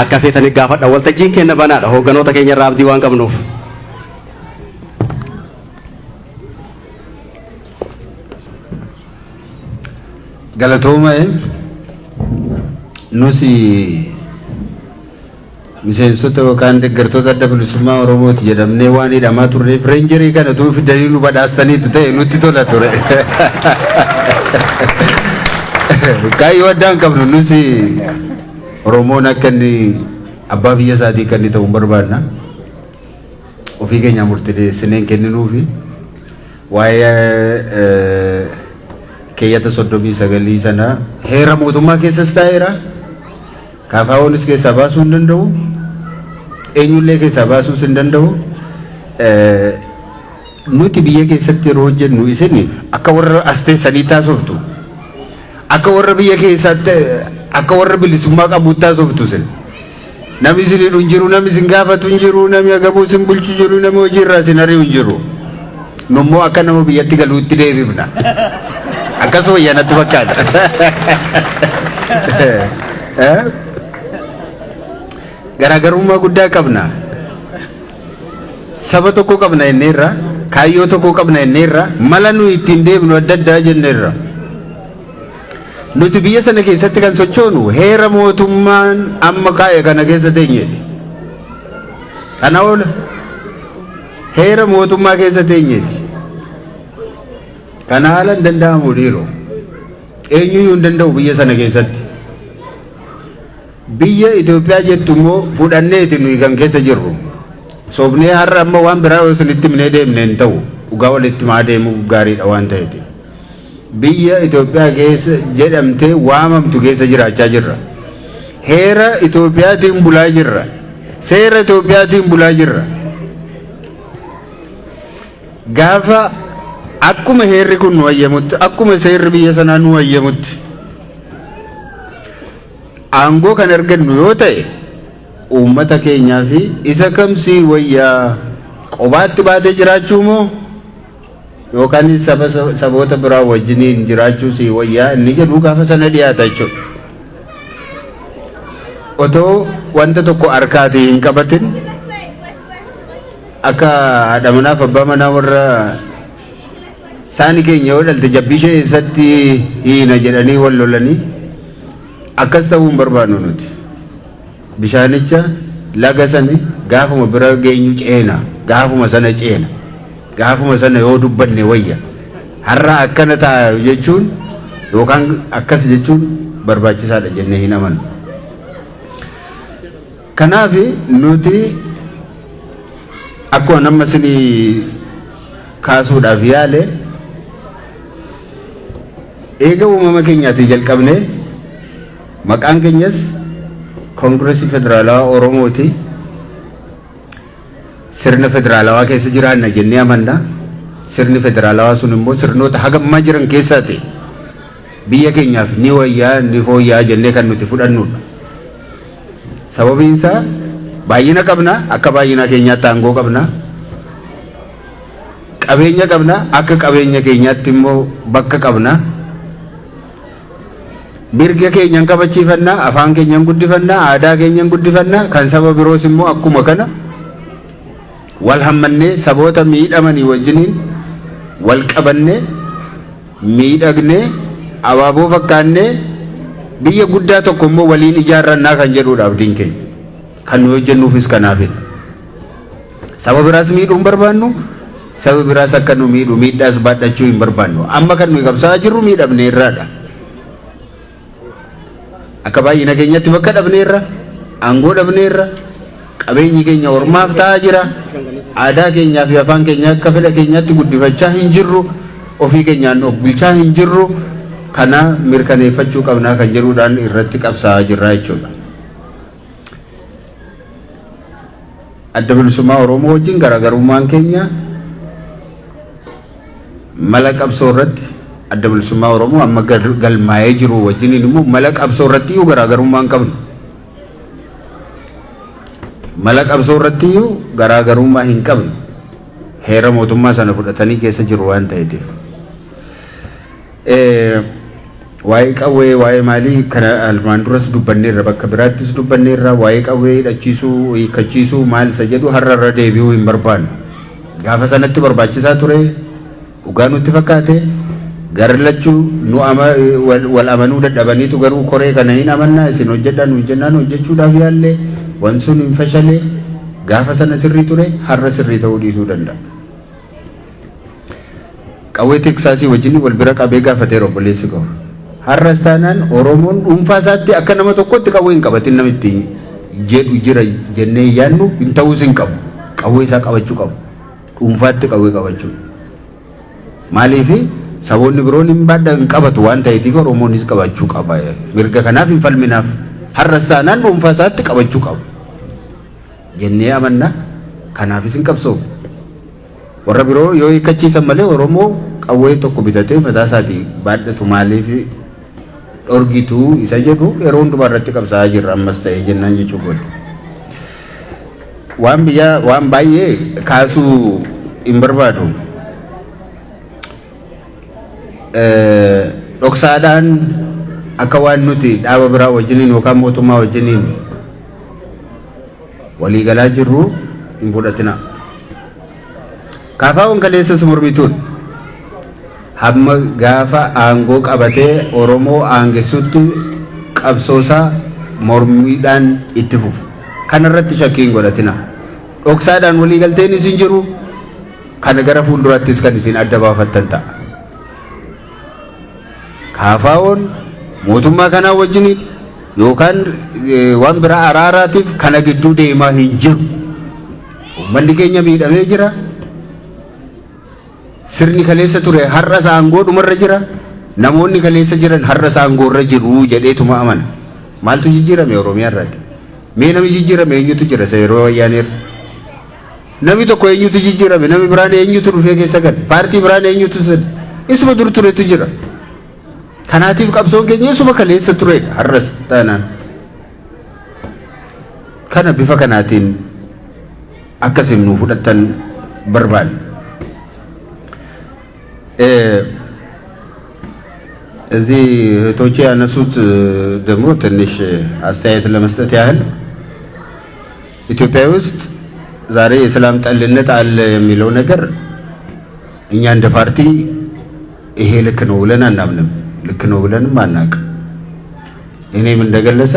akka feetanii gaafadhaa waltajjiin keenya banaadha hoogganoota keenya irraa abdii waan qabnuuf.
Galatooma nusi miseensota yookaan deeggartoota adda bilisummaa Oromooti jedhamnee waan hidhamaa turreef reenjarii kana tuu fidanii nu badhaasaniitu ta'e nutti tola ture. Kaayyoo addaan qabnu nusi Oromoon akka inni abbaa biyya isaatii kan inni ta'uu barbaadna. Ofii keenya murteessineen kenninuufi waa'ee keeyyata 39 sana heera mootummaa keessas taa'eera Kaafaa'oonis keessaa baasuu hin danda'u. Eenyullee keessaa baasuus hin danda'u. Nuti biyya keessatti yeroo hojjennu isin akka warra as teessanii taasoftu. Akka warra biyya keessatti akka warra bilisummaa qabu taasoftu isin. Namni isin hidhu hin jiru, namni isin gaafatu hin jiru, namni agabuu isin bulchu jiru, namni hojii irraa isin ari'u hin jiru. Nummoo akka nama biyyatti galuutti deebifna. Akkas wayyaanatti fakkaata. Garaagarummaa guddaa qabna. Saba tokko qabna jenneerra, kaayyoo tokko qabna jenneerra, mala nuyi ittiin deemnu adda addaa jenneerra. Nuti biyya sana keessatti kan sochoonu heera mootummaan amma kaa'e kana keessa teenyeeti. Kana oola heera mootummaa keessa teenyeeti. Kana haala hin danda'amu dhiiroo. Eenyuyyuu hin danda'u biyya sana keessatti. Biyya Itoophiyaa jettu immoo fudhanneeti nuyi kan keessa jirru. Soofnee har'a amma waan biraa yoo isinitti himnee deemne hin ta'u. Dhugaa walitti maa deemu gaariidha waan ta'eeti. Biyya Itoophiyaa keessa jedhamtee waamamtu keessa jiraachaa jirra. Heera Itoophiyaatiin bulaa jirra. Seera Itoophiyaatiin bulaa jirra. Gaafa akkuma heerri kun nu hayyamutti, akkuma seerri biyya sanaa nu hayyamutti aangoo kan argannu yoo ta'e uummata keenyaa fi isa kamsii wayyaa qobaatti baatee jiraachuu moo yookaan saboota biraa wajjiniin jiraachuu si wayyaa inni jedhu gaafa sana dhiyaata jechuudha. Otoo wanta tokko harkaatii hin qabatin akka haadha manaaf abbaa manaa warra saani keenya yoo dhalte jabbishee eessatti hiina jedhanii wal lolanii akkas ta'uu hin barbaannu nuti. Bishaanicha laga sani gaafuma bira geenyu ceena, gaafuma sana ceena, gaafuma sana yoo dubbanne wayya. Har'a akkana ta'a jechuun yookaan akkas jechuun barbaachisaadha jennee hin amannu. Kanaaf nuti akkuma nama isinii kaasuudhaaf yaale eega uumama keenyaatii jalqabne maqaan keenyas Koongireesii Federaalawaa Oromooti. Sirna federaalawaa keessa jiraanna jennee amanna. Sirni federaalawaa sun immoo sirnoota hagammaa jiran keessaati. Biyya keenyaaf ni wayyaa ni fooyyaa jennee kan nuti fudhannudha. Sababiin isaa baay'ina qabna, akka baay'ina keenyaatti aangoo qabna. Qabeenya qabna, akka qabeenya keenyaatti immoo bakka qabna. Mirga keenyan kabachiifannaa, afaan keenyan guddifannaa, aadaa keenyan guddifannaa, kan saba biroos immoo akkuma kana wal hammannee saboota miidhamanii wajjiniin wal qabannee miidhagnee abaaboo fakkaannee biyya guddaa tokko immoo waliin ijaarrannaa kan jedhudha abdiin keenya. Kan nu hojjennuufis kanaafidha. Saba biraas miidhuu hin barbaannu, saba biraas akka nu miidhu miidhaas baadhachuu hin barbaannu. Amma kan nuyi qabsaa jirru miidhamne irraadha. Akka baay'ina keenyatti bakka dhabneerra, aangoo dhabneerra, qabeenyi keenya ormaaf ta'aa jira. Aadaa keenyaa fi afaan keenya akka fedha keenyaatti guddifachaa hin jirru, ofii keenyaan of bulchaa hin jirru. Kana mirkaneeffachuu qabnaa kan jedhuudhaan irratti qabsaa'aa jirra jechuudha. Adda bilisummaa Oromoo wajjin garaagarummaan keenya mala qabsoo irratti adda bilisummaa Oromoo amma galmaa'ee jiru wajjiniin immoo mala qabsoo irratti iyyuu garaagarummaa hin qabnu. Mala qabsoo irratti iyyuu garaagarummaa hin qabnu. Heera mootummaa sana fudhatanii keessa jiru waan ta'eetiif. Waa'ee qawwee, waa'ee maalii kana almaan duras dubbanneerra, bakka biraattis dubbanneerra, waa'ee qawwee hidhachiisuu, hiikkachiisuu maal isa jedhu har'arra deebi'uu hin barbaannu. Gaafa sanatti barbaachisaa ture, dhugaa nutti fakkaate, garlachuu nu wal amanuu dadhabaniitu garuu koree kana hin amannaa isin hojjedhaa nu jennaan hojjechuudhaaf yaallee waan sun hin fashalee gaafa sana sirrii ture har'a sirrii ta'uu dhiisuu danda'a. Qawwee tiksaasii wajjin wal bira qabee gaafatee obboleessi qabu. Har'as taanaan Oromoon dhuunfaa isaatti akka nama tokkotti qawwee hin qabatin namitti jedhu jira jennee yaannu hin ta'uus hin qabu. Qawwee isaa qabachuu qabu. Dhuunfaatti qawwee qabachuu. Maaliifi saboonni biroon hin qabatu waan ta'eetiif Oromoonis qabachuu qaba. Mirga kanaaf hin falminaaf. harrastaanaan dhuunfaasaatti qabachuu qabu jennee amanna. Kanaafis hin qabsoof warra biroo yoo hiikkachiisan malee Oromoo qawwee tokko bitatee mataa isaatii baadhatu maaliif dhorgitu isa jedhu yeroo hundumaa irratti qabsaa'aa jirra ammas ta'ee jennaan jechuu godhe. Waan baay'ee kaasuu hin barbaadu. Dhoksaadhaan akka waan nuti dhaaba biraa wajjiniin yookaan mootummaa wajjiniin waliigalaa jirru hin fudhatina. KFO'n kaleessas mormituun hamma gaafa aangoo qabatee Oromoo aangessutti qabsoosaa mormiidhaan itti fufu. Kanarratti shakkii hin godhatina. Dhoksaadhaan waliigalteen isin jiru kana gara fuuldurattis kan isin adda baafattan ta'a. KFO'n mootummaa kanaa wajjiniin yookaan waan biraa araaraatiif kana gidduu deemaa hin jiru. Uummanni keenya miidhamee jira. Sirni kaleessa ture har'as aangoo dhumarra jira. Namoonni kaleessa jiran har'as aangoorra jiru jedheetuma amana. Maaltu jijjiirame Oromiyaa irratti? Mee nami jijjiirame eenyutu jira yeroo wayyaaneerra? Nami tokko eenyutu jijjiirame? Nami biraan eenyutu dhufee keessa gala? Paartii biraan eenyutu sin? Isuma dur turetu jira. Kanaatiif qabsoon keenya isuma kaleessa turedha har'as taanaan. Kana bifa kanaatiin akkasin nu fudhattan barbaanne. እዚህ እህቶቼ ያነሱት ደግሞ ትንሽ አስተያየት ለመስጠት ያህል ኢትዮጵያ ውስጥ ዛሬ የሰላም ጠልነት አለ የሚለው ነገር እኛ እንደ ፓርቲ ይሄ ልክ ነው ብለን አናምንም። ልክ ነው ብለንም አናቅ። እኔም እንደገለጸ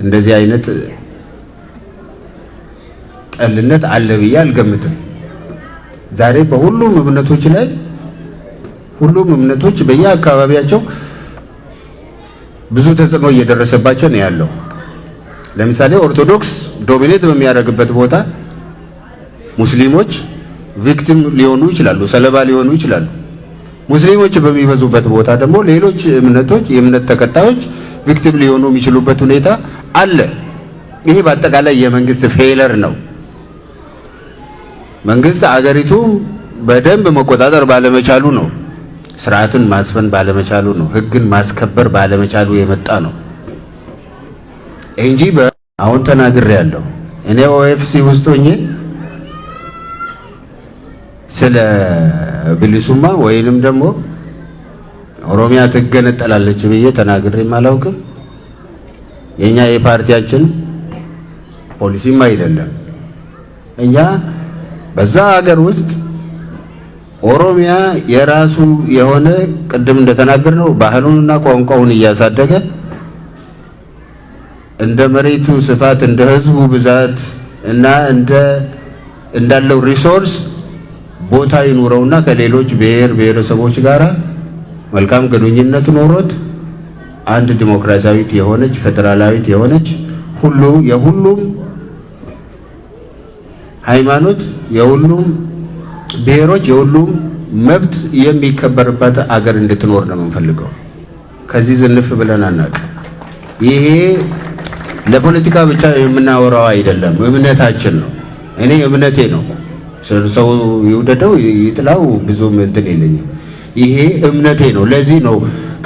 እንደዚህ አይነት ጠልነት አለ ብዬ አልገምትም። ዛሬ በሁሉም እምነቶች ላይ ሁሉም እምነቶች በየአካባቢያቸው ብዙ ተጽዕኖ እየደረሰባቸው ነው ያለው። ለምሳሌ ኦርቶዶክስ ዶሚኔት በሚያደርግበት ቦታ ሙስሊሞች ቪክቲም ሊሆኑ ይችላሉ፣ ሰለባ ሊሆኑ ይችላሉ። ሙስሊሞች በሚበዙበት ቦታ ደግሞ ሌሎች እምነቶች የእምነት ተከታዮች ቪክቲም ሊሆኑ የሚችሉበት ሁኔታ አለ። ይሄ በአጠቃላይ የመንግስት ፌለር ነው። መንግስት አገሪቱ በደንብ መቆጣጠር ባለመቻሉ ነው። ስርዓትን ማስፈን ባለመቻሉ ነው። ህግን ማስከበር ባለመቻሉ የመጣ ነው እንጂ አሁን ተናግሬያለሁ። እኔ ኦኤፍሲ ውስጥ ሆኜ ስለ ብሊሱማ ወይንም ደግሞ ኦሮሚያ ትገነጠላለች ብዬ ተናግሬም አላውቅም። የኛ የፓርቲያችን ፖሊሲም አይደለም። እኛ በዛ ሀገር ውስጥ ኦሮሚያ የራሱ የሆነ ቅድም እንደተናገርነው ባህሉንና ቋንቋውን እያሳደገ እንደ መሬቱ ስፋት እንደ ህዝቡ ብዛት እና እንዳለው ሪሶርስ ቦታ ይኑረውና ከሌሎች ብሔር ብሔረሰቦች ጋር መልካም ግንኙነት ኖሮት አንድ ዲሞክራሲያዊት የሆነች ፌደራላዊት የሆነች የሁሉም ሃይማኖት የሁሉም ብሔሮች የሁሉም መብት የሚከበርበት አገር እንድትኖር ነው የምንፈልገው። ከዚህ ዝንፍ ብለን አናውቅ። ይሄ ለፖለቲካ ብቻ የምናወራው አይደለም፣ እምነታችን ነው። እኔ እምነቴ ነው። ሰው ይውደደው ይጥላው ብዙም እንትን የለኝም። ይሄ እምነቴ ነው። ለዚህ ነው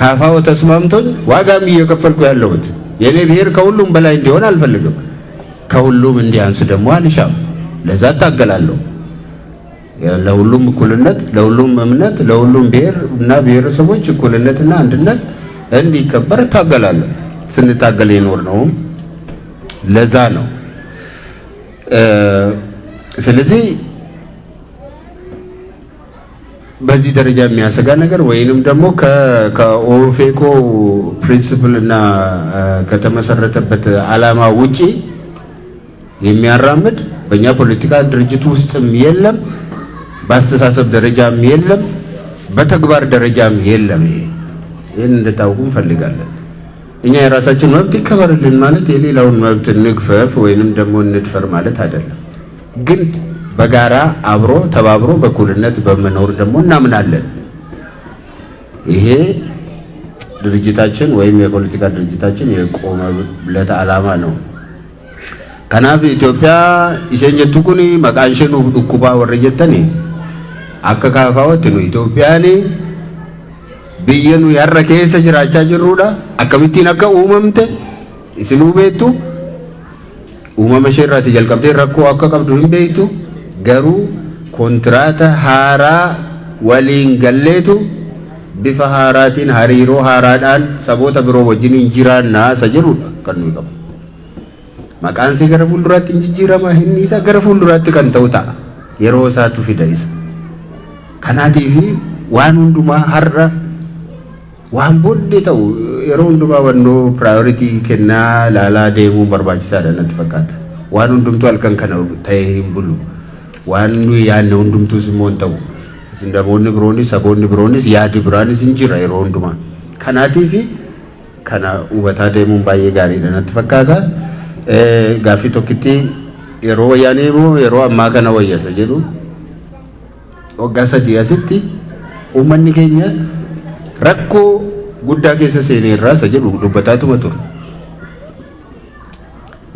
KFO ተስማምቶኝ ዋጋም እየከፈልኩ ያለሁት። የኔ ብሔር ከሁሉም በላይ እንዲሆን አልፈልግም። ከሁሉም እንዲያንስ ደግሞ አልሻም። ለዛ ታገላለሁ። ለሁሉም እኩልነት፣ ለሁሉም እምነት፣ ለሁሉም ብሔር እና ብሔረሰቦች እኩልነትና አንድነት እንዲከበር ታገላለሁ። ስንታገል ይኖር ነው። ለዛ ነው። ስለዚህ በዚህ ደረጃ የሚያሰጋ ነገር ወይንም ደግሞ ከኦፌኮ ፕሪንሲፕል እና ከተመሰረተበት ዓላማ ውጪ የሚያራምድ በእኛ ፖለቲካ ድርጅት ውስጥም የለም፣ በአስተሳሰብ ደረጃም የለም፣ በተግባር ደረጃም የለም። ይሄን እንድታውቁ እንፈልጋለን። እኛ የራሳችን መብት ይከበርልን ማለት የሌላውን መብት እንግፈፍ ወይንም ደግሞ እንድፈር ማለት አይደለም። ግን በጋራ አብሮ ተባብሮ በኩልነት በመኖር ደግሞ እናምናለን። ይሄ ድርጅታችን ወይም የፖለቲካ ድርጅታችን የቆመለት ዓላማ ነው። ከናፍ ኢትዮጵያ ኢሴን ጀቱ ኩኒ መቃን ኢሼን ኡፍ ዱኩባ ወረ ጀተኒ አከ ካፋወት ነው ኢትዮጵያኒ ብየኑ ያረ ኬሰ ጅራቻ ጅሩዳ አከሚቲን አከ ኡመምተ ኢስኑ ቤቱ ኡመመ ሸራቲ ጀልቀብዴ ረኮ አከ ቀብዱ ሂምቤቱ ገሩ ኮንትራታ ሃራ ወሊን ገሌቱ ቢፈ ሃራቲን ሀሪሮ ሃራዳን ሰቦታ ብሮ ወጅን እንጂራና ሰጅሩዳ ከኑ ይቀም maqaan si gara fuulduraatti injijjiirama inni isa gara fuulduraatti kan ta'u ta'a yeroo isaatu fida isa kanaatiif waan hundumaa har'a waan booddee ta'u yeroo hundumaa wannoo priority kennaa laalaa deemuu barbaachisaadha natti fakkaata waan hundumtuu halkan kana ta'ee hin bulu waan nuyi yaadne hundumtuus immoo hin ta'u isin namoonni biroonis saboonni biroonis yaadi biraanis hin jira yeroo hundumaa kanaatiif kana hubataa deemuun baay'ee gaariidha natti fakkaata. Gaaffii tokkitti yeroo wayyaanee moo yeroo ammaa kana wayyasa jedhu waggaa 3 asitti uummanni keenya rakkoo guddaa keessa seenee irraa isa jedhu dubbataatuma ture.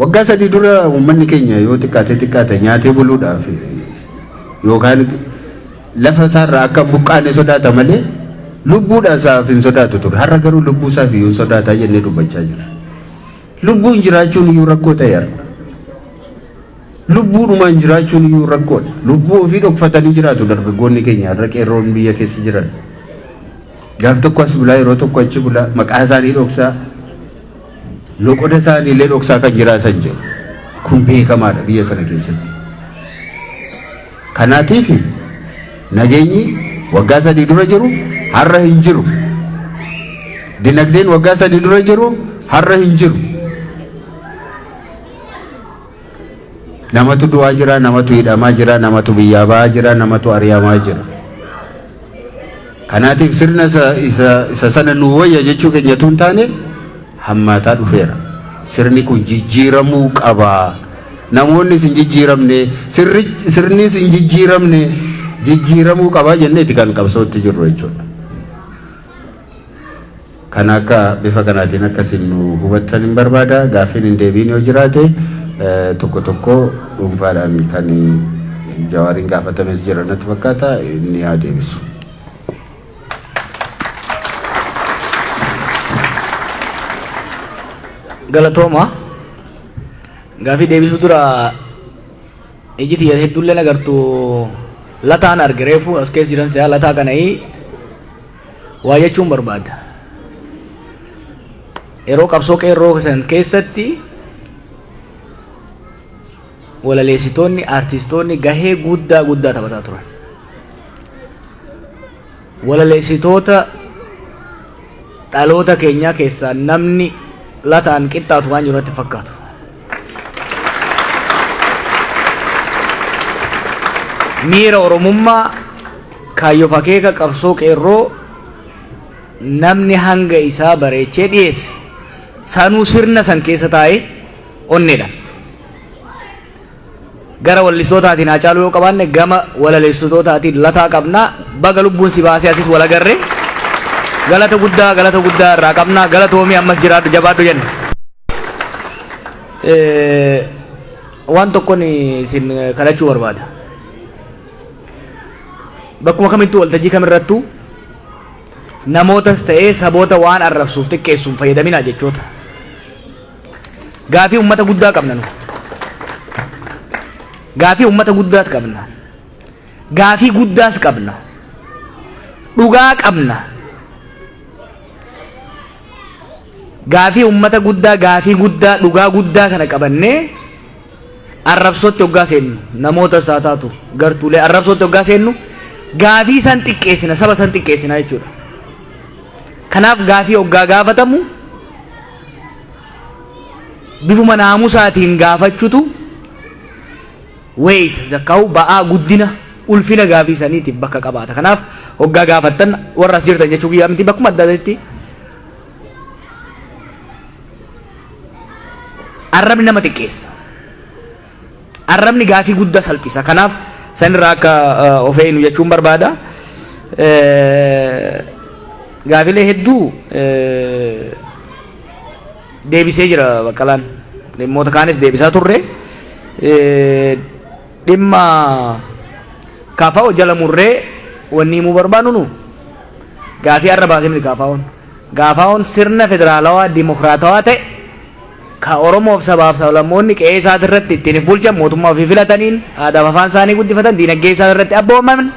Waggaa 3 dura uummanni keenya yoo xiqqaate nyaatee buluudhaaf yookaan lafa isaarraa akka buqqaane sodaata malee lubbuudhaan isaaf hin sodaatu ture. Har'a garuu lubbuu isaaf iyyuu sodaataa jennee dubbachaa jirra. Lubbuun jiraachuun iyyuu rakkoo ta'eera. Lubbuudhumaan jiraachuun iyyuu rakkoodha. Lubbuu ofii dhokfatanii jiraatu dargaggoonni keenya har'a qeerroon biyya keessa jiran. Gaaf tokko as bulaa yeroo tokko achi bulaa maqaa isaanii dhoksaa loqoda isaanii illee dhoksaa kan jiraatan jiru. Kun beekamaadha biyya sana keessatti. Kanaatiif nageenyi waggaa 3 dura jiru har'a hin jiru. Dinagdeen waggaa 3 dura jiru har'a hin jiru. Namatu du'aa jira, namatu hidhamaa jira, namatu biyyaa ba'aa jira, namatu ari'amaa jira. Kanaatiif sirna isa sana nu wayya jechuu keenyatu hin taane hammaataa dhufeera. Sirni kun jijjiiramuu qaba. Namoonnis hin jijjiiramne, sirnis hin jijjiiramne, jijjiiramuu qaba jenneeti kan qabsootti jirru jechuudha. Kan akka bifa kanaatiin akkasiin nu hubattan hin barbaada. Gaaffiin hin deebiin yoo jiraate tokko tokko dhuunfaadhaan kan Jawaariin gaafatames jira natti fakkaata inni haa deebisu.
Galatooma gaaffii deebisuu dura ijiti hedduullee nagartu lataan argireefu as keessa jiran si'a lataa kana'ii waa jechuun barbaada. Yeroo qabsoo qeerroo san keessatti walaleessitoonni artistoonni gahee guddaa taphataa turan. Walaleessitoota dhaloota keenyaa keessaa namni lataan qixxaatu waan jiru natti fakkaatu. Miira Oromummaa kaayyoo fakeeka qabsoo qeerroo namni hanga isaa bareechee dhiyeesse sanuu sirna san keessa taa'ee onneedhaan. Gara walaleessitootaatiin haa caaluu yoo qabaanne gama walaleessitootaatiin lataa qabnaa baga lubbuun si baasee asis wal agarre galata guddaa irraa qabnaa galatoomii ammas jiraadhu jabaadhu jenna. Waan tokkoon isin kadhachuu barbaada. Bakkuma kamittuu waltajjii kamirrattuu namootas ta'ee saboota waan arrabsuuf xiqqeessuun fayyadaminaa jechoota. Gaafii uummata guddaa qabna nu. Gaafii uummata guddaas qabna. Gaafii guddaas qabna. Dhugaa qabna. Gaafii uummata guddaa, gaafii guddaa, dhugaa guddaa kana qabannee arrabsootti hoggaa seennu namoota isaa taatu gartuulee arrabsootti hoggaa seennu gaafii san xiqqeessina saba san xiqqeessina jechuudha. Kanaaf gaafii hoggaa gaafatamu bifuma naamusaatiin gaafachuutu wayit zakkaa'u ba'aa guddina ulfina gaafii saniitiif bakka qabaata. Kanaaf hoggaa gaafattan warra as jirtan jechuu guyyaa miti bakkuma adda addaatti arrabni nama xiqqeessa. Arrabni gaafii guddaa salphisa. Kanaaf sanirraa akka of eegnu jechuun barbaada. gaafilee hedduu deebisee jira Baqqalaan. Dhimmoota kaanis deebisaa turre. Dhimma kaafa'oo jala murree wanni himuu barbaadu nu gaafii har'a baasee miti kaafaa'oon. Kaafaa'oon sirna federaalawaa dimokiraatawaa ta'e ka Oromoof sabaaf sablammoonni qe'ee isaati irratti ittiin bulchan mootummaa ofii filataniin aadaa afaan isaanii guddifatan diinagdee isaati irratti abboomaman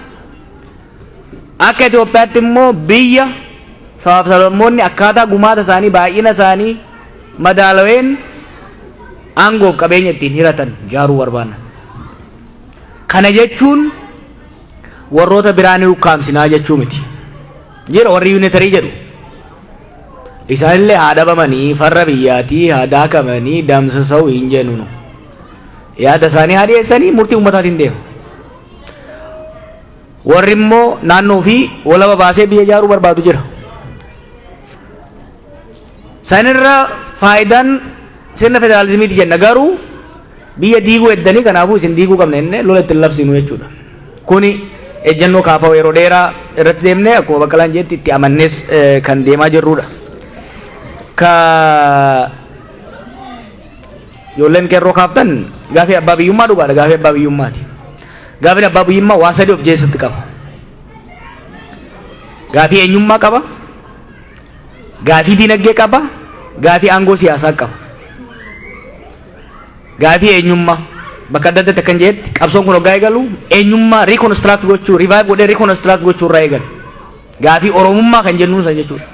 akka Itoophiyaatti immoo biyya sabaaf sablammoonni akkaataa gumaata isaanii baay'ina isaanii madaalaween aangoof qabeenya ittiin hiratan ijaaruu barbaanna. Kana jechuun warroota biraan ukkaamsinaa jechuu miti. Jira warri yuunitarii jedhu. Isaanillee haa dhabamanii farra biyyaatii haa daakamanii damsasa'u hin jennu. Yaada isaanii haa dhiyeessanii murtii uummataatiin deemu. Warri immoo naannoo fi walaba baasee biyya ijaaruu barbaadu jira. Sanirra faayidaan sirna federaalizimiiti jenna garuu biyya diiguu eddanii kanaafuu isin diiguu qabna jennee lola ittiin labsinu jechuudha. Kuni ejjennoo kaafa'u yeroo dheeraa irratti deemnee akkuma Baqqalaan jedhetti itti amannees kan deemaa jirrudha. Ka ijoolleen qeerroo kaaftan gaafii abbaa biyyummaa dhugaadha. Gaafii abbaa biyyummaati. Gaafiin abbaa biyyummaa waa sadii of keessatti qaba. Gaafii eenyummaa qaba. Gaafii diinagdee qaba. Gaafii aangoo siyaasaa qaba. Gaafii eenyummaa bakka adda addaatti akkan jedhetti qabsoon kun hoggaa eegalu eenyummaa reconstruct gochuu revive godhee reconstruct gochuu irraa eegalu. Gaafii oromummaa kan jennuun san jechuudha.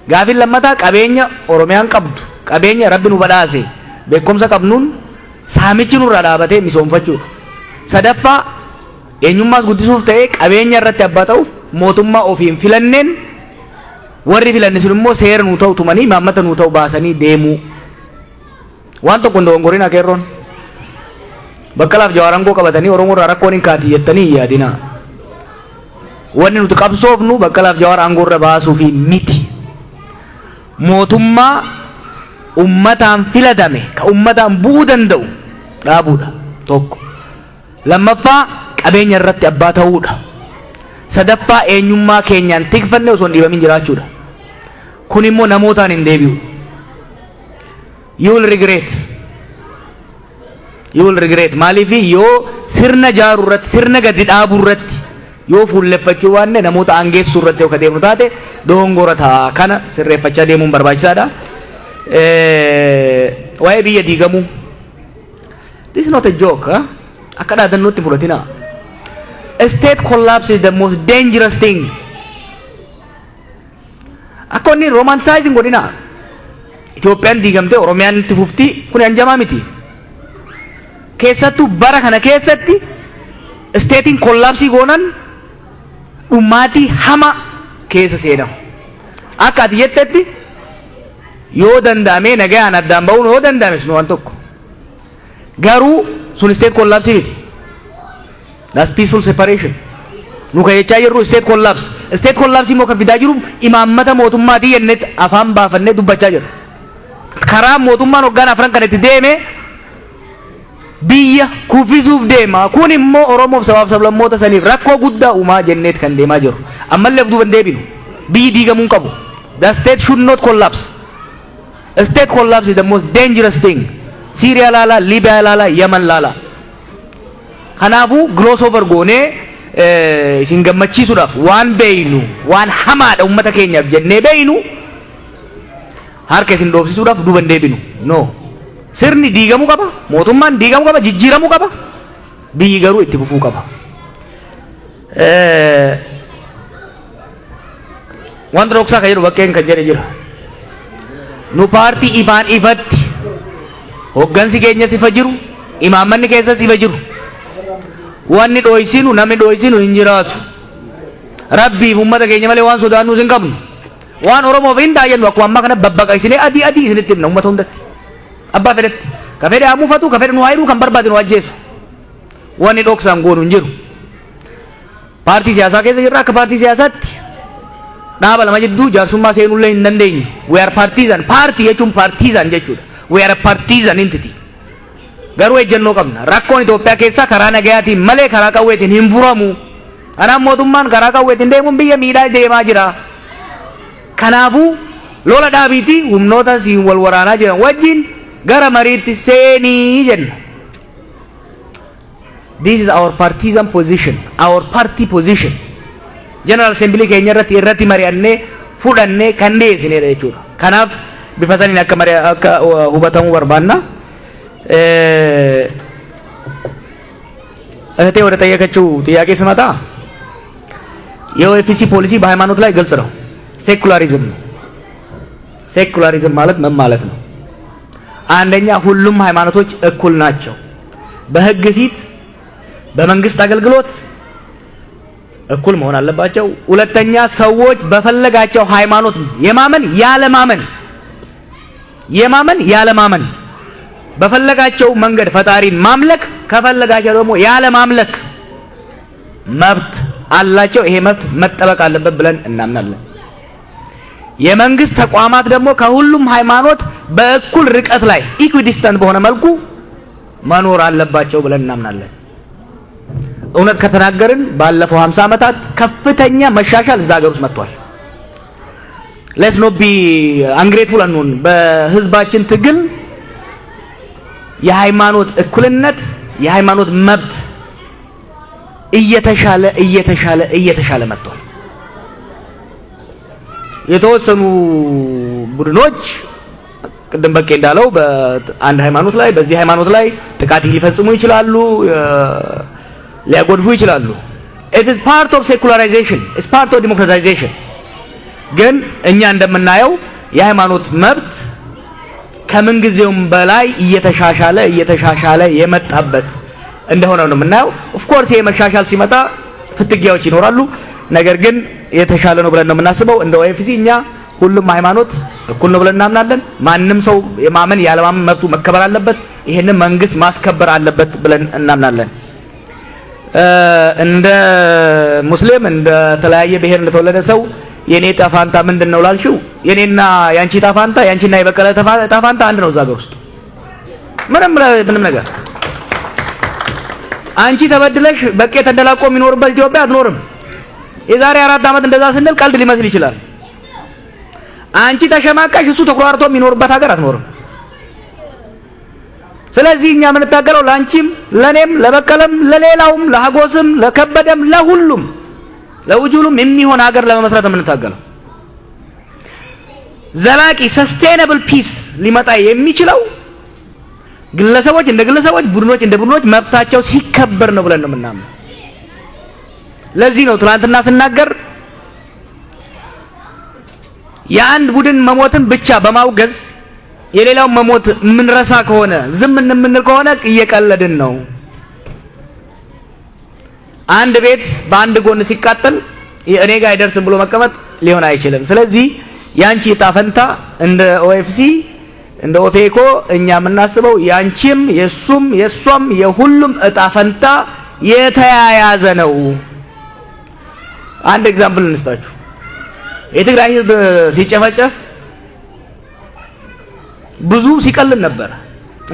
Gaafiin lammataa qabeenya Oromiyaan qabdu qabeenya rabbi nu badhaase beekumsa qabnuun saamichi nurraa dhaabatee misoomfachuudha. Sadaffaa eenyummaas guddisuuf ta'ee qabeenya irratti abbaa ta'uuf mootummaa ofiin filanneen warri filanne sun immoo seera nuu ta'u tumanii maammata nuu ta'u baasanii deemuu. Waan tokko hin dogongoriin akeerroon Baqqalaaf Jawaar aangoo qabatanii Oromoo irraa rakkoon hin kaati jettanii hin yaadinaa. Wanni nuti qabsoofnu Baqqalaaf Jawaar aangoo irra baasuufi miti. Mootummaa ummataan filatame ka ummataan bu'uu danda'u dhaabuudha tokko. Lammaffaa qabeenya irratti abbaa ta'uudha. Sadaffaa eenyummaa keenyaan tikfanne osoo hin dhiibamin jiraachuudha. Kun immoo namootaan hin deebi'u. You will regret. You will regret. Maaliifi yoo sirna jaaru irratti sirna gadi dhaabu irratti yoo fuulleffachuu waanne namoota aangeessuu irratti yoo kadeemnu taate dogongora ta'a. Kana sirreeffachaa deemuun barbaachisaadha. Waa'ee biyya diigamuu. This is not a joke. Akka dhaadannootti fudhatinaa. State collapse is the most dangerous thing. Akka inni romanticizing godhinaa. Itoophiyaan diigamtee Oromiyaan itti fufti kun hanjamaa miti. Keessattuu bara kana keessatti statein kollaapsii goonan dhummaatii hama keessa seenamu. Akka ati jettetti yoo danda'amee nagayaan addaan ba'uun yoo danda'ame sun waan tokko. Garuu sun state kollaapsii miti. That's peaceful separation. Nuka jechaa jirru state collapse. State collapse immoo kan fidaa jiru imaammata mootummaatii jennee afaan baafannee dubbachaa jirra. Karaa mootummaan hoggaan afran kan itti deeme biyya kuffisuuf deema. Kun immoo Oromoof sabaaf sablammoota saniif rakkoo guddaa uumaa jenneet kan deemaa jiru. Ammallee of duuban deebinu. Biyyi diigamuu qabu. The state should not collapse. State collapse is the most dangerous thing. Syria laala, Libya laala, Yemen laala. Kanaafuu gloss over goonee isin gammachiisuudhaaf waan beeynu waan hamaadha uummata keenyaaf jennee beeynu harka isin dhoofsisuudhaaf duuban deebinu. No. Sirni diigamuu qaba, mootummaan diigamuu qaba, jijjiiramuu qaba. Biyyi garuu itti fufuu qaba. Wanta dhoksaa kan jedhu bakkeen kan jedhe jira. Nu paartii ifaan ifatti hoggansi keenya sifa jiru, imaammanni keessa sifa jiru. Wanni dhoysinu namni dhoysinu hin jiraatu. Rabbiif uummata keenya malee waan sodaannu hin qabnu. Waan Oromoof hin taa'ennu akkuma ammaa kana babbaqaqsinee adii adii isinitti himna uummata hundatti. Abbaa fedhetti. Ka fedhe haa muufatu, ka fedhe nu haayiduu, kan barbaade nu ajjeesu. Wanni dhoksaan goonu hin jiru. Paartii siyaasaa keessa jirra akka paartii siyaasaatti. Dhaaba lama jidduu jaarsummaa seenullee hin dandeenyu. We are partisan. Paartii jechuun partisan jechuudha. We are a partisan entity. Garuu ejjennoo qabna. Rakkoon Itoophiyaa keessaa karaa nagayaatiin malee karaa qawweetiin hin furamu. Kanaan mootummaan karaa qawweetiin deemuun biyya miidhaa deemaa jira. Kanaafuu lola dhaabiitii humnoota siin wal waraanaa jiran wajjin gara mariitti seenii jenna. This is our partisan position, our party position. General Assembly keenya irratti mari'annee fudhannee kan dhiyeessineedha jechuudha. Kanaaf bifa saniin akka hubatamuu barbaanna. እህቴ ወደ ጠየቀችው ጥያቄ ስመጣ የኦኤፍሲ ፖሊሲ በሃይማኖት ላይ ግልጽ ነው። ሴኩላሪዝም ነው። ሴኩላሪዝም ማለት ምን ማለት ነው? አንደኛ ሁሉም ሃይማኖቶች እኩል ናቸው በህግ ፊት በመንግስት አገልግሎት እኩል መሆን አለባቸው። ሁለተኛ ሰዎች በፈለጋቸው ሃይማኖት የማመን ያለማመን በፈለጋቸው መንገድ ፈጣሪን ማምለክ ከፈለጋቸው ደግሞ ያለ ማምለክ መብት አላቸው። ይሄ መብት መጠበቅ አለበት ብለን እናምናለን። የመንግስት ተቋማት ደግሞ ከሁሉም ሃይማኖት በእኩል ርቀት ላይ ኢኩዲስተንት በሆነ መልኩ መኖር አለባቸው ብለን እናምናለን። እውነት ከተናገርን ባለፈው 50 ዓመታት ከፍተኛ መሻሻል እዛ ሀገር ውስጥ መጥቷል። ሌትስ ኖት ቢ አንግሬትፉል አንሁን። በህዝባችን ትግል የሃይማኖት እኩልነት የሃይማኖት መብት እየተሻለ መጥቷል። የተወሰኑ ቡድኖች ቅድም በቄ እንዳለው በአንድ ሃይማኖት ላይ በዚህ ሃይማኖት ላይ ጥቃት ሊፈጽሙ ይችላሉ፣ ሊያጎድፉ ይችላሉ። it is part of secularization, it's part of democratization። ግን እኛ እንደምናየው የሃይማኖት መብት ከምን ጊዜውም በላይ እየተሻሻለ የመጣበት እንደሆነ ነው የምናየው። ኦፍ ኮርስ የመሻሻል ሲመጣ ፍትጊያዎች ይኖራሉ። ነገር ግን የተሻለ ነው ብለን ነው የምናስበው። እንደ ኦኤፍሲ እኛ ሁሉም ሃይማኖት እኩል ነው ብለን እናምናለን። ማንም ሰው የማመን ያለማመን መብቱ መከበር አለበት። ይሄንን መንግስት ማስከበር አለበት ብለን እናምናለን። እንደ ሙስሊም እንደ ተለያየ ብሔር እንደተወለደ ሰው የኔ ጣፋንታ ምንድነው ላልሽው፣ የኔና ያንቺ ጣፋንታ ያንቺና የበቀለ ጣፋንታ አንድ ነው። እዛ ሀገር ውስጥ ምንም ነገር አንቺ ተበድለሽ በቄ ተደላቆ የሚኖርበት ኢትዮጵያ አትኖርም። የዛሬ 4 ዓመት እንደዛ ስንል ቀልድ ሊመስል ይችላል። አንቺ ተሸማቀሽ እሱ ተቆራርጦ የሚኖርበት ሀገር አትኖርም። ስለዚህ እኛ የምንታገለው ላንቺም ለኔም ለበቀለም ለሌላውም ለሀጎስም ለከበደም ለሁሉም ለውጁሉም የሚሆን ሀገር ለመመስረት የምንታገለው ዘላቂ ሰስቴነብል ፒስ ሊመጣ የሚችለው ግለሰቦች እንደ ግለሰቦች ቡድኖች እንደ ቡድኖች መብታቸው ሲከበር ነው ብለን ነው የምናምነው። ለዚህ ነው ትናንትና ስናገር የአንድ ቡድን መሞትን ብቻ በማውገዝ የሌላው መሞት ምንረሳ ከሆነ ዝም እንምንል ከሆነ እየቀለድን ነው። አንድ ቤት በአንድ ጎን ሲቃጠል እኔ ጋር አይደርስም ብሎ መቀመጥ ሊሆን አይችልም። ስለዚህ ያንቺ ዕጣ ፈንታ እንደ ኦኤፍሲ እንደ ኦፌኮ እኛ የምናስበው ያንቺም የሱም የሷም የሁሉም ዕጣ ፈንታ የተያያዘ ነው። አንድ ኤግዛምፕል እንስጣችሁ። የትግራይ ህዝብ ሲጨፈጨፍ ብዙ ሲቀልም ነበር።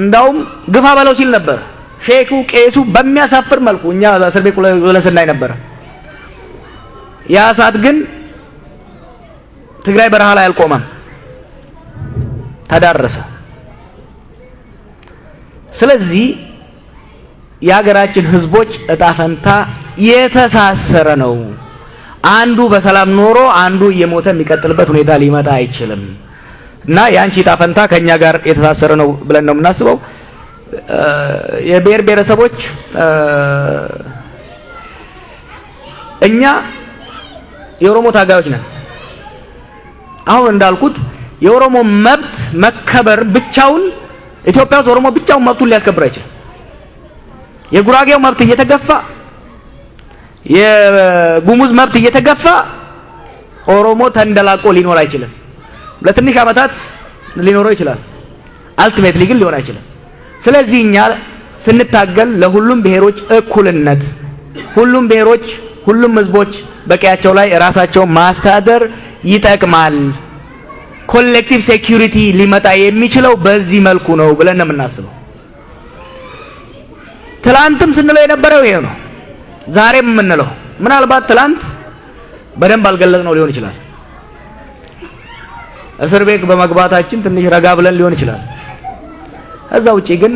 እንዳውም ግፋ በለው ሲል ነበር። ሼኩ ቄሱ በሚያሳፍር መልኩ እኛ እስር ቤት ለስናይ ነበር። ያ ሰዓት ግን ትግራይ በረሃ ላይ አልቆመም፣ ተዳረሰ። ስለዚህ የሀገራችን ህዝቦች ዕጣ ፈንታ የተሳሰረ ነው። አንዱ በሰላም ኖሮ አንዱ እየሞተ የሚቀጥልበት ሁኔታ ሊመጣ አይችልም እና ያንቺ ዕጣ ፈንታ ከኛ ጋር የተሳሰረ ነው ብለን ነው የምናስበው። የብሔር ብሔረሰቦች እኛ የኦሮሞ ታጋዮች ነን። አሁን እንዳልኩት የኦሮሞ መብት መከበር ብቻውን ኢትዮጵያ ውስጥ ኦሮሞ ብቻውን መብቱን ሊያስከብር አይችልም። የጉራጌው መብት እየተገፋ የጉሙዝ መብት እየተገፋ ኦሮሞ ተንደላቆ ሊኖር አይችልም። ለትንሽ ዓመታት ሊኖረው ይችላል። አልቲሜትሊ ግን ሊሆን አይችልም። ስለዚህ እኛ ስንታገል ለሁሉም ብሔሮች እኩልነት፣ ሁሉም ብሔሮች ሁሉም ህዝቦች በቀያቸው ላይ ራሳቸውን ማስተዳደር ይጠቅማል። ኮሌክቲቭ ሴኩሪቲ ሊመጣ የሚችለው በዚህ መልኩ ነው ብለን ነው የምናስበው። ትላንትም ስንለው የነበረው ይሄ ነው፣ ዛሬም የምንለው ምናልባት ትላንት በደንብ አልገለጽነው ሊሆን ይችላል። እስር ቤት በመግባታችን ትንሽ ረጋ ብለን ሊሆን ይችላል። ከዛ ውጪ ግን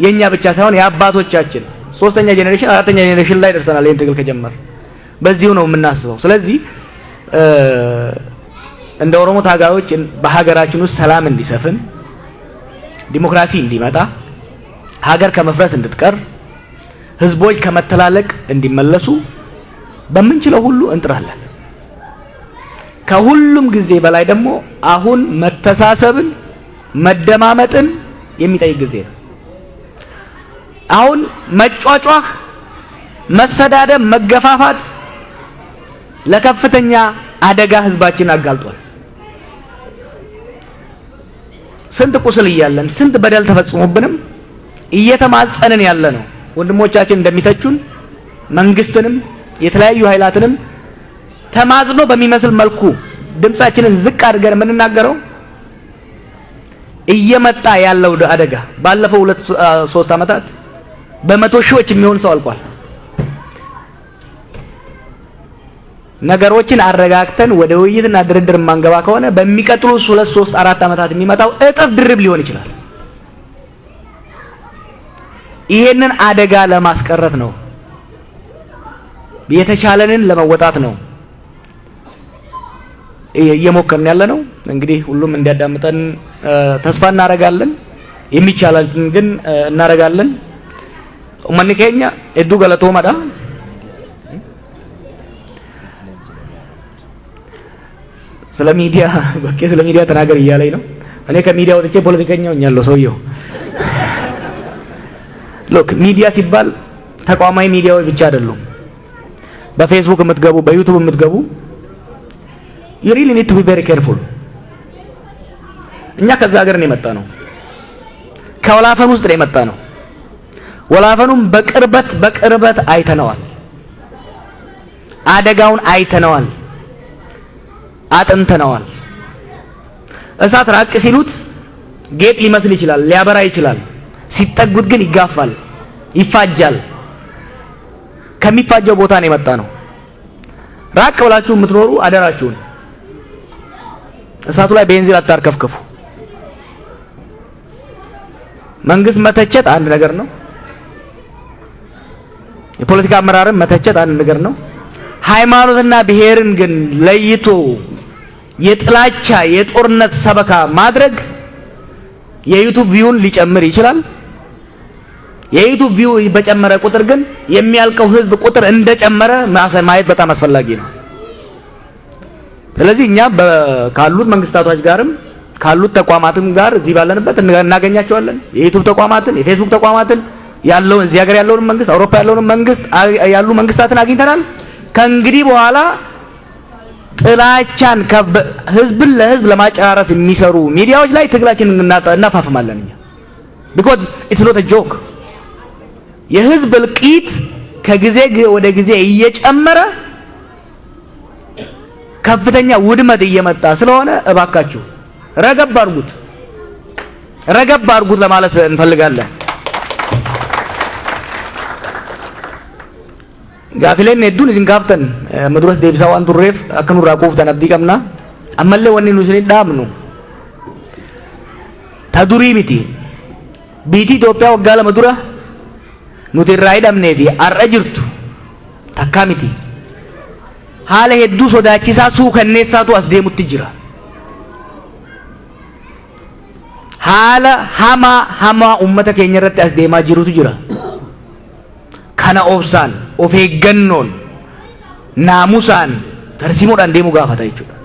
የኛ ብቻ ሳይሆን የአባቶቻችን 3ኛ ጄኔሬሽን 4ኛ ጄኔሬሽን ላይ ደርሰናል። ይሄን ትግል ከጀመር በዚሁ ነው የምናስበው። ስለዚህ እንደ ኦሮሞ ታጋዮች በሀገራችን ውስጥ ሰላም እንዲሰፍን፣ ዲሞክራሲ እንዲመጣ፣ ሀገር ከመፍረስ እንድትቀር፣ ህዝቦች ከመተላለቅ እንዲመለሱ በምንችለው ሁሉ እንጥራለን። ከሁሉም ጊዜ በላይ ደግሞ አሁን መተሳሰብን መደማመጥን የሚጠይቅ ጊዜ ነው። አሁን መጫጫህ፣ መሰዳደብ፣ መገፋፋት ለከፍተኛ አደጋ ህዝባችን አጋልጧል። ስንት ቁስል እያለን ስንት በደል ተፈጽሞብንም እየተማጸንን ያለ ነው ወንድሞቻችን እንደሚተቹን መንግስትንም የተለያዩ ኃይላትንም ተማጽኖ በሚመስል መልኩ ድምጻችንን ዝቅ አድርገን የምንናገረው እየመጣ ያለው አደጋ ባለፈው 2-3 ዓመታት በመቶ ሺዎች የሚሆን ሰው አልቋል። ነገሮችን አረጋግተን ወደ ውይይትና ድርድር ማንገባ ከሆነ በሚቀጥሉ 2-3-4 ዓመታት የሚመጣው እጥፍ ድርብ ሊሆን ይችላል። ይሄንን አደጋ ለማስቀረት ነው፣ የተቻለንን ለመወጣት ነው እየሞከርን ያለ ነው። እንግዲህ ሁሉም እንዲያዳምጠን ተስፋ እናደርጋለን። የሚቻለን ግን እናደርጋለን። ኡመኒ ኬኛ እዱ ገለቶማዳ ስለ ሚዲያ በቃ ስለ ሚዲያ ተናገር እያለኝ ነው። እኔ ከሚዲያ ወጥቼ ፖለቲከኛ ሆኛለሁ ሰውየው። ሎክ ሚዲያ ሲባል ተቋማዊ ሚዲያዎች ብቻ አይደሉም። በፌስቡክ የምትገቡ በዩቲዩብ የምትገቡ you really need to be very careful። እኛ ከዛ ሀገር ነው የመጣ ነው፣ ከወላፈን ውስጥ ነው የመጣ ነው። ወላፈኑም በቅርበት አይተነዋል፣ አደጋውን አይተነዋል፣ አጥንተነዋል። እሳት ራቅ ሲሉት ጌጥ ሊመስል ይችላል፣ ሊያበራ ይችላል። ሲጠጉት ግን ይጋፋል፣ ይፋጃል። ከሚፋጀው ቦታ ነው የመጣ ነው። ራቅ ብላችሁ የምትኖሩ አደራችሁን እሳቱ ላይ ቤንዚን አታርከፍክፉ። መንግስት መተቸት አንድ ነገር ነው፣ የፖለቲካ አመራርን መተቸት አንድ ነገር ነው። ሃይማኖትና ብሔርን ግን ለይቶ የጥላቻ የጦርነት ሰበካ ማድረግ የዩቲዩብ ቪውን ሊጨምር ይችላል። የዩቲዩብ ቪው በጨመረ ቁጥር ግን የሚያልቀው ህዝብ ቁጥር እንደጨመረ ማየት በጣም አስፈላጊ ነው። ስለዚህ እኛ ካሉት መንግስታቶች ጋርም ካሉት ተቋማትም ጋር እዚህ ባለንበት እናገኛቸዋለን። የዩቲዩብ ተቋማትን፣ የፌስቡክ ተቋማትን ያለው እዚህ ሀገር ያለውን መንግስት፣ አውሮፓ ያለውን መንግስት ያሉ መንግስታትን አግኝተናል። ከእንግዲህ በኋላ ጥላቻን ህዝብን ለህዝብ ለማጨራረስ የሚሰሩ ሚዲያዎች ላይ ትግላችንን እናፋፍማለን እኛ because it's not a joke። የህዝብ እልቂት ከጊዜ ወደ ጊዜ እየጨመረ ከፍተኛ ውድመት እየመጣ ስለሆነ እባካችሁ ረገብ አድርጉት ለማለት እንፈልጋለን። ጋፊለን ሄዱን እዚን ጋፍተን መድረስ ዴብሳዋን ቱሬፍ አከኑ ራቆፍተን አብዲ ቀምና አመለ ወኒ ኑስኒ ዳምኑ ተዱሪ ሚቲ ቢቲ ኢትዮጵያ ወጋለ መዱራ ኑቲ ራይዳምኔ ፊ አረጅርቱ ተካሚቲ ሀለ ሄዱ ሶዳቺሳ ሱ ከነሳቱ አስደሙት ጅራ ሀለ ሀማ ኡመተ ኬኘረት አስደማ ጅሩቱ ጅራ kana obsaan of eeggannoon naamusaan tarsiimoodhaan deemuu gaafata jechuudha.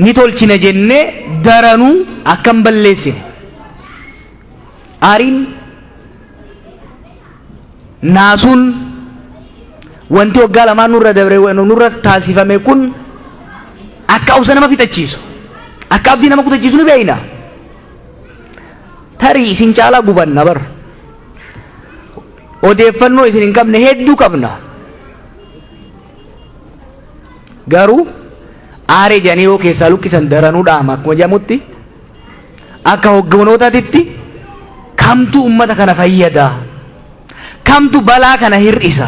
Ni tolchina jennee daranuu akka hin balleessine aariin naasuun wanti waggaa lamaan nurra taasifame kun akka obsa nama fixachiisu akka abdii nama kutachiisu ni beeyna. Tarii isin caalaa gubanna bar odeeffannoo isin hin qabne hedduu qabna. Garuu aaree jedhanii yoo keessaa lukkisan daranuu dhaama akkuma jedhamutti akka hogganootaatitti kamtu ummata kana fayyada kamtu balaa kana hir'isa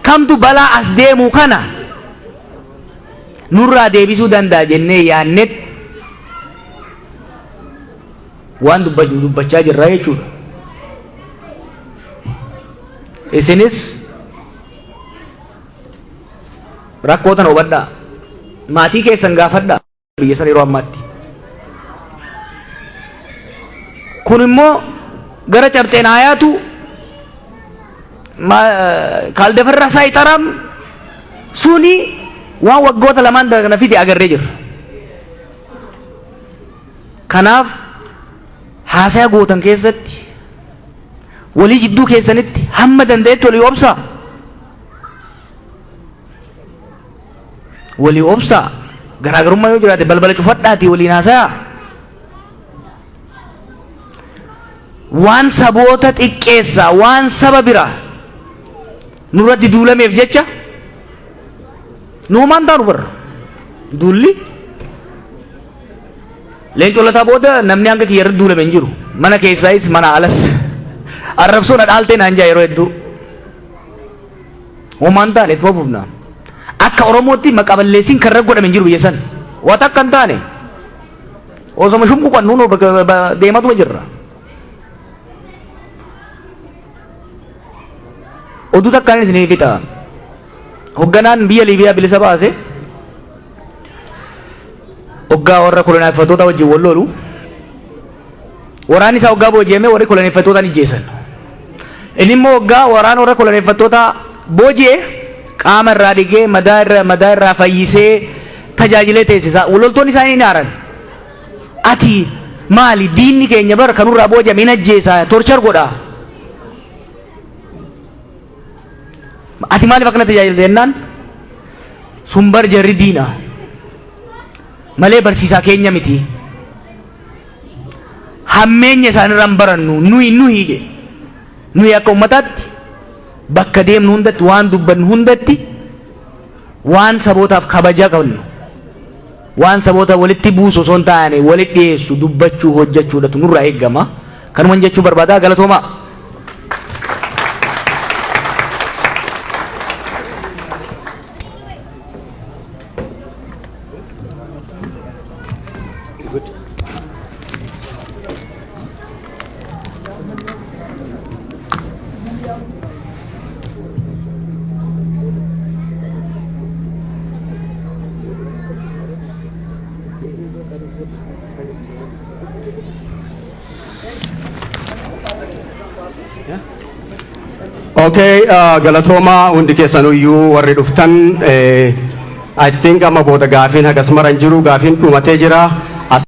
kamtu balaa as deemu kana nurraa deebisuu danda'a jennee yaannetti waan dubbachaa jirra jechuudha. Isinis rakkoo tana hubadhaa maatii keessan gaafadhaa biyya san yeroo ammaatti kun immoo gara cabxeen hayaatu kaaldefarra isaa ixaram suni waan waggoota lamaan kana fide agarree jirra. Kanaaf haasaya gootan keessatti walii jidduu keessanitti hamma danda'etti walii obsaa. Walii obsaa garaagarummaa yoo jiraate balbala cufadhaatii waliin haasayaa. Waan saboota xiqqeessaa waan saba bira nurratti duulameef jecha nuumaan taanu barra duulli leencoo lataa booda namni hanga kiyya irratti duulame hin jiru mana keessaayis mana alas arrabsoodha dhaaltee naan jaa yeroo hedduu homaan taane itti fufna akka oromootti maqaballeessiin kan irra godhame hin jiru biyya san waan akka hin taane osoma shumqu qannuun deematuma jirra. Oduu takkaan isinii fixa hogganaan biyya Liibiyaa bilisa baase hoggaa warra koloneeffattoota wajjin wal lolu waraanni isaa hoggaa booji'ame warri koloneeffattootaan ijjeessan inni immoo hoggaa waraana warra koloneeffattoota booji'e qaama irraa dhigee madaa irraa fayyisee tajaajilee teessisa walloltoonni isaanii ni aaran ati maali diinni keenya bara kanurraa booji'ame hin ajjeesaa torchar godhaa ati maaliif akkana tajaajilte jennaan sun bar jarri diina malee barsiisaa keenya miti hammeenya isaanirraa hin barannu nuyi akka ummataatti bakka deemnu hundatti waan dubbannu hundatti waan sabootaaf kabajaa qabnu waan saboota walitti buusu osoo hin taane walitti dhiyeessu dubbachuu hojjechuudhatu nurraa eeggama kanuman jechuu barbaadaa galatoomaa.
Okay, galatooma hundi keessanuyyuu warri dhuftan I think amma booda gaafiin hagas maran jiru gaafiin dhumatee jira.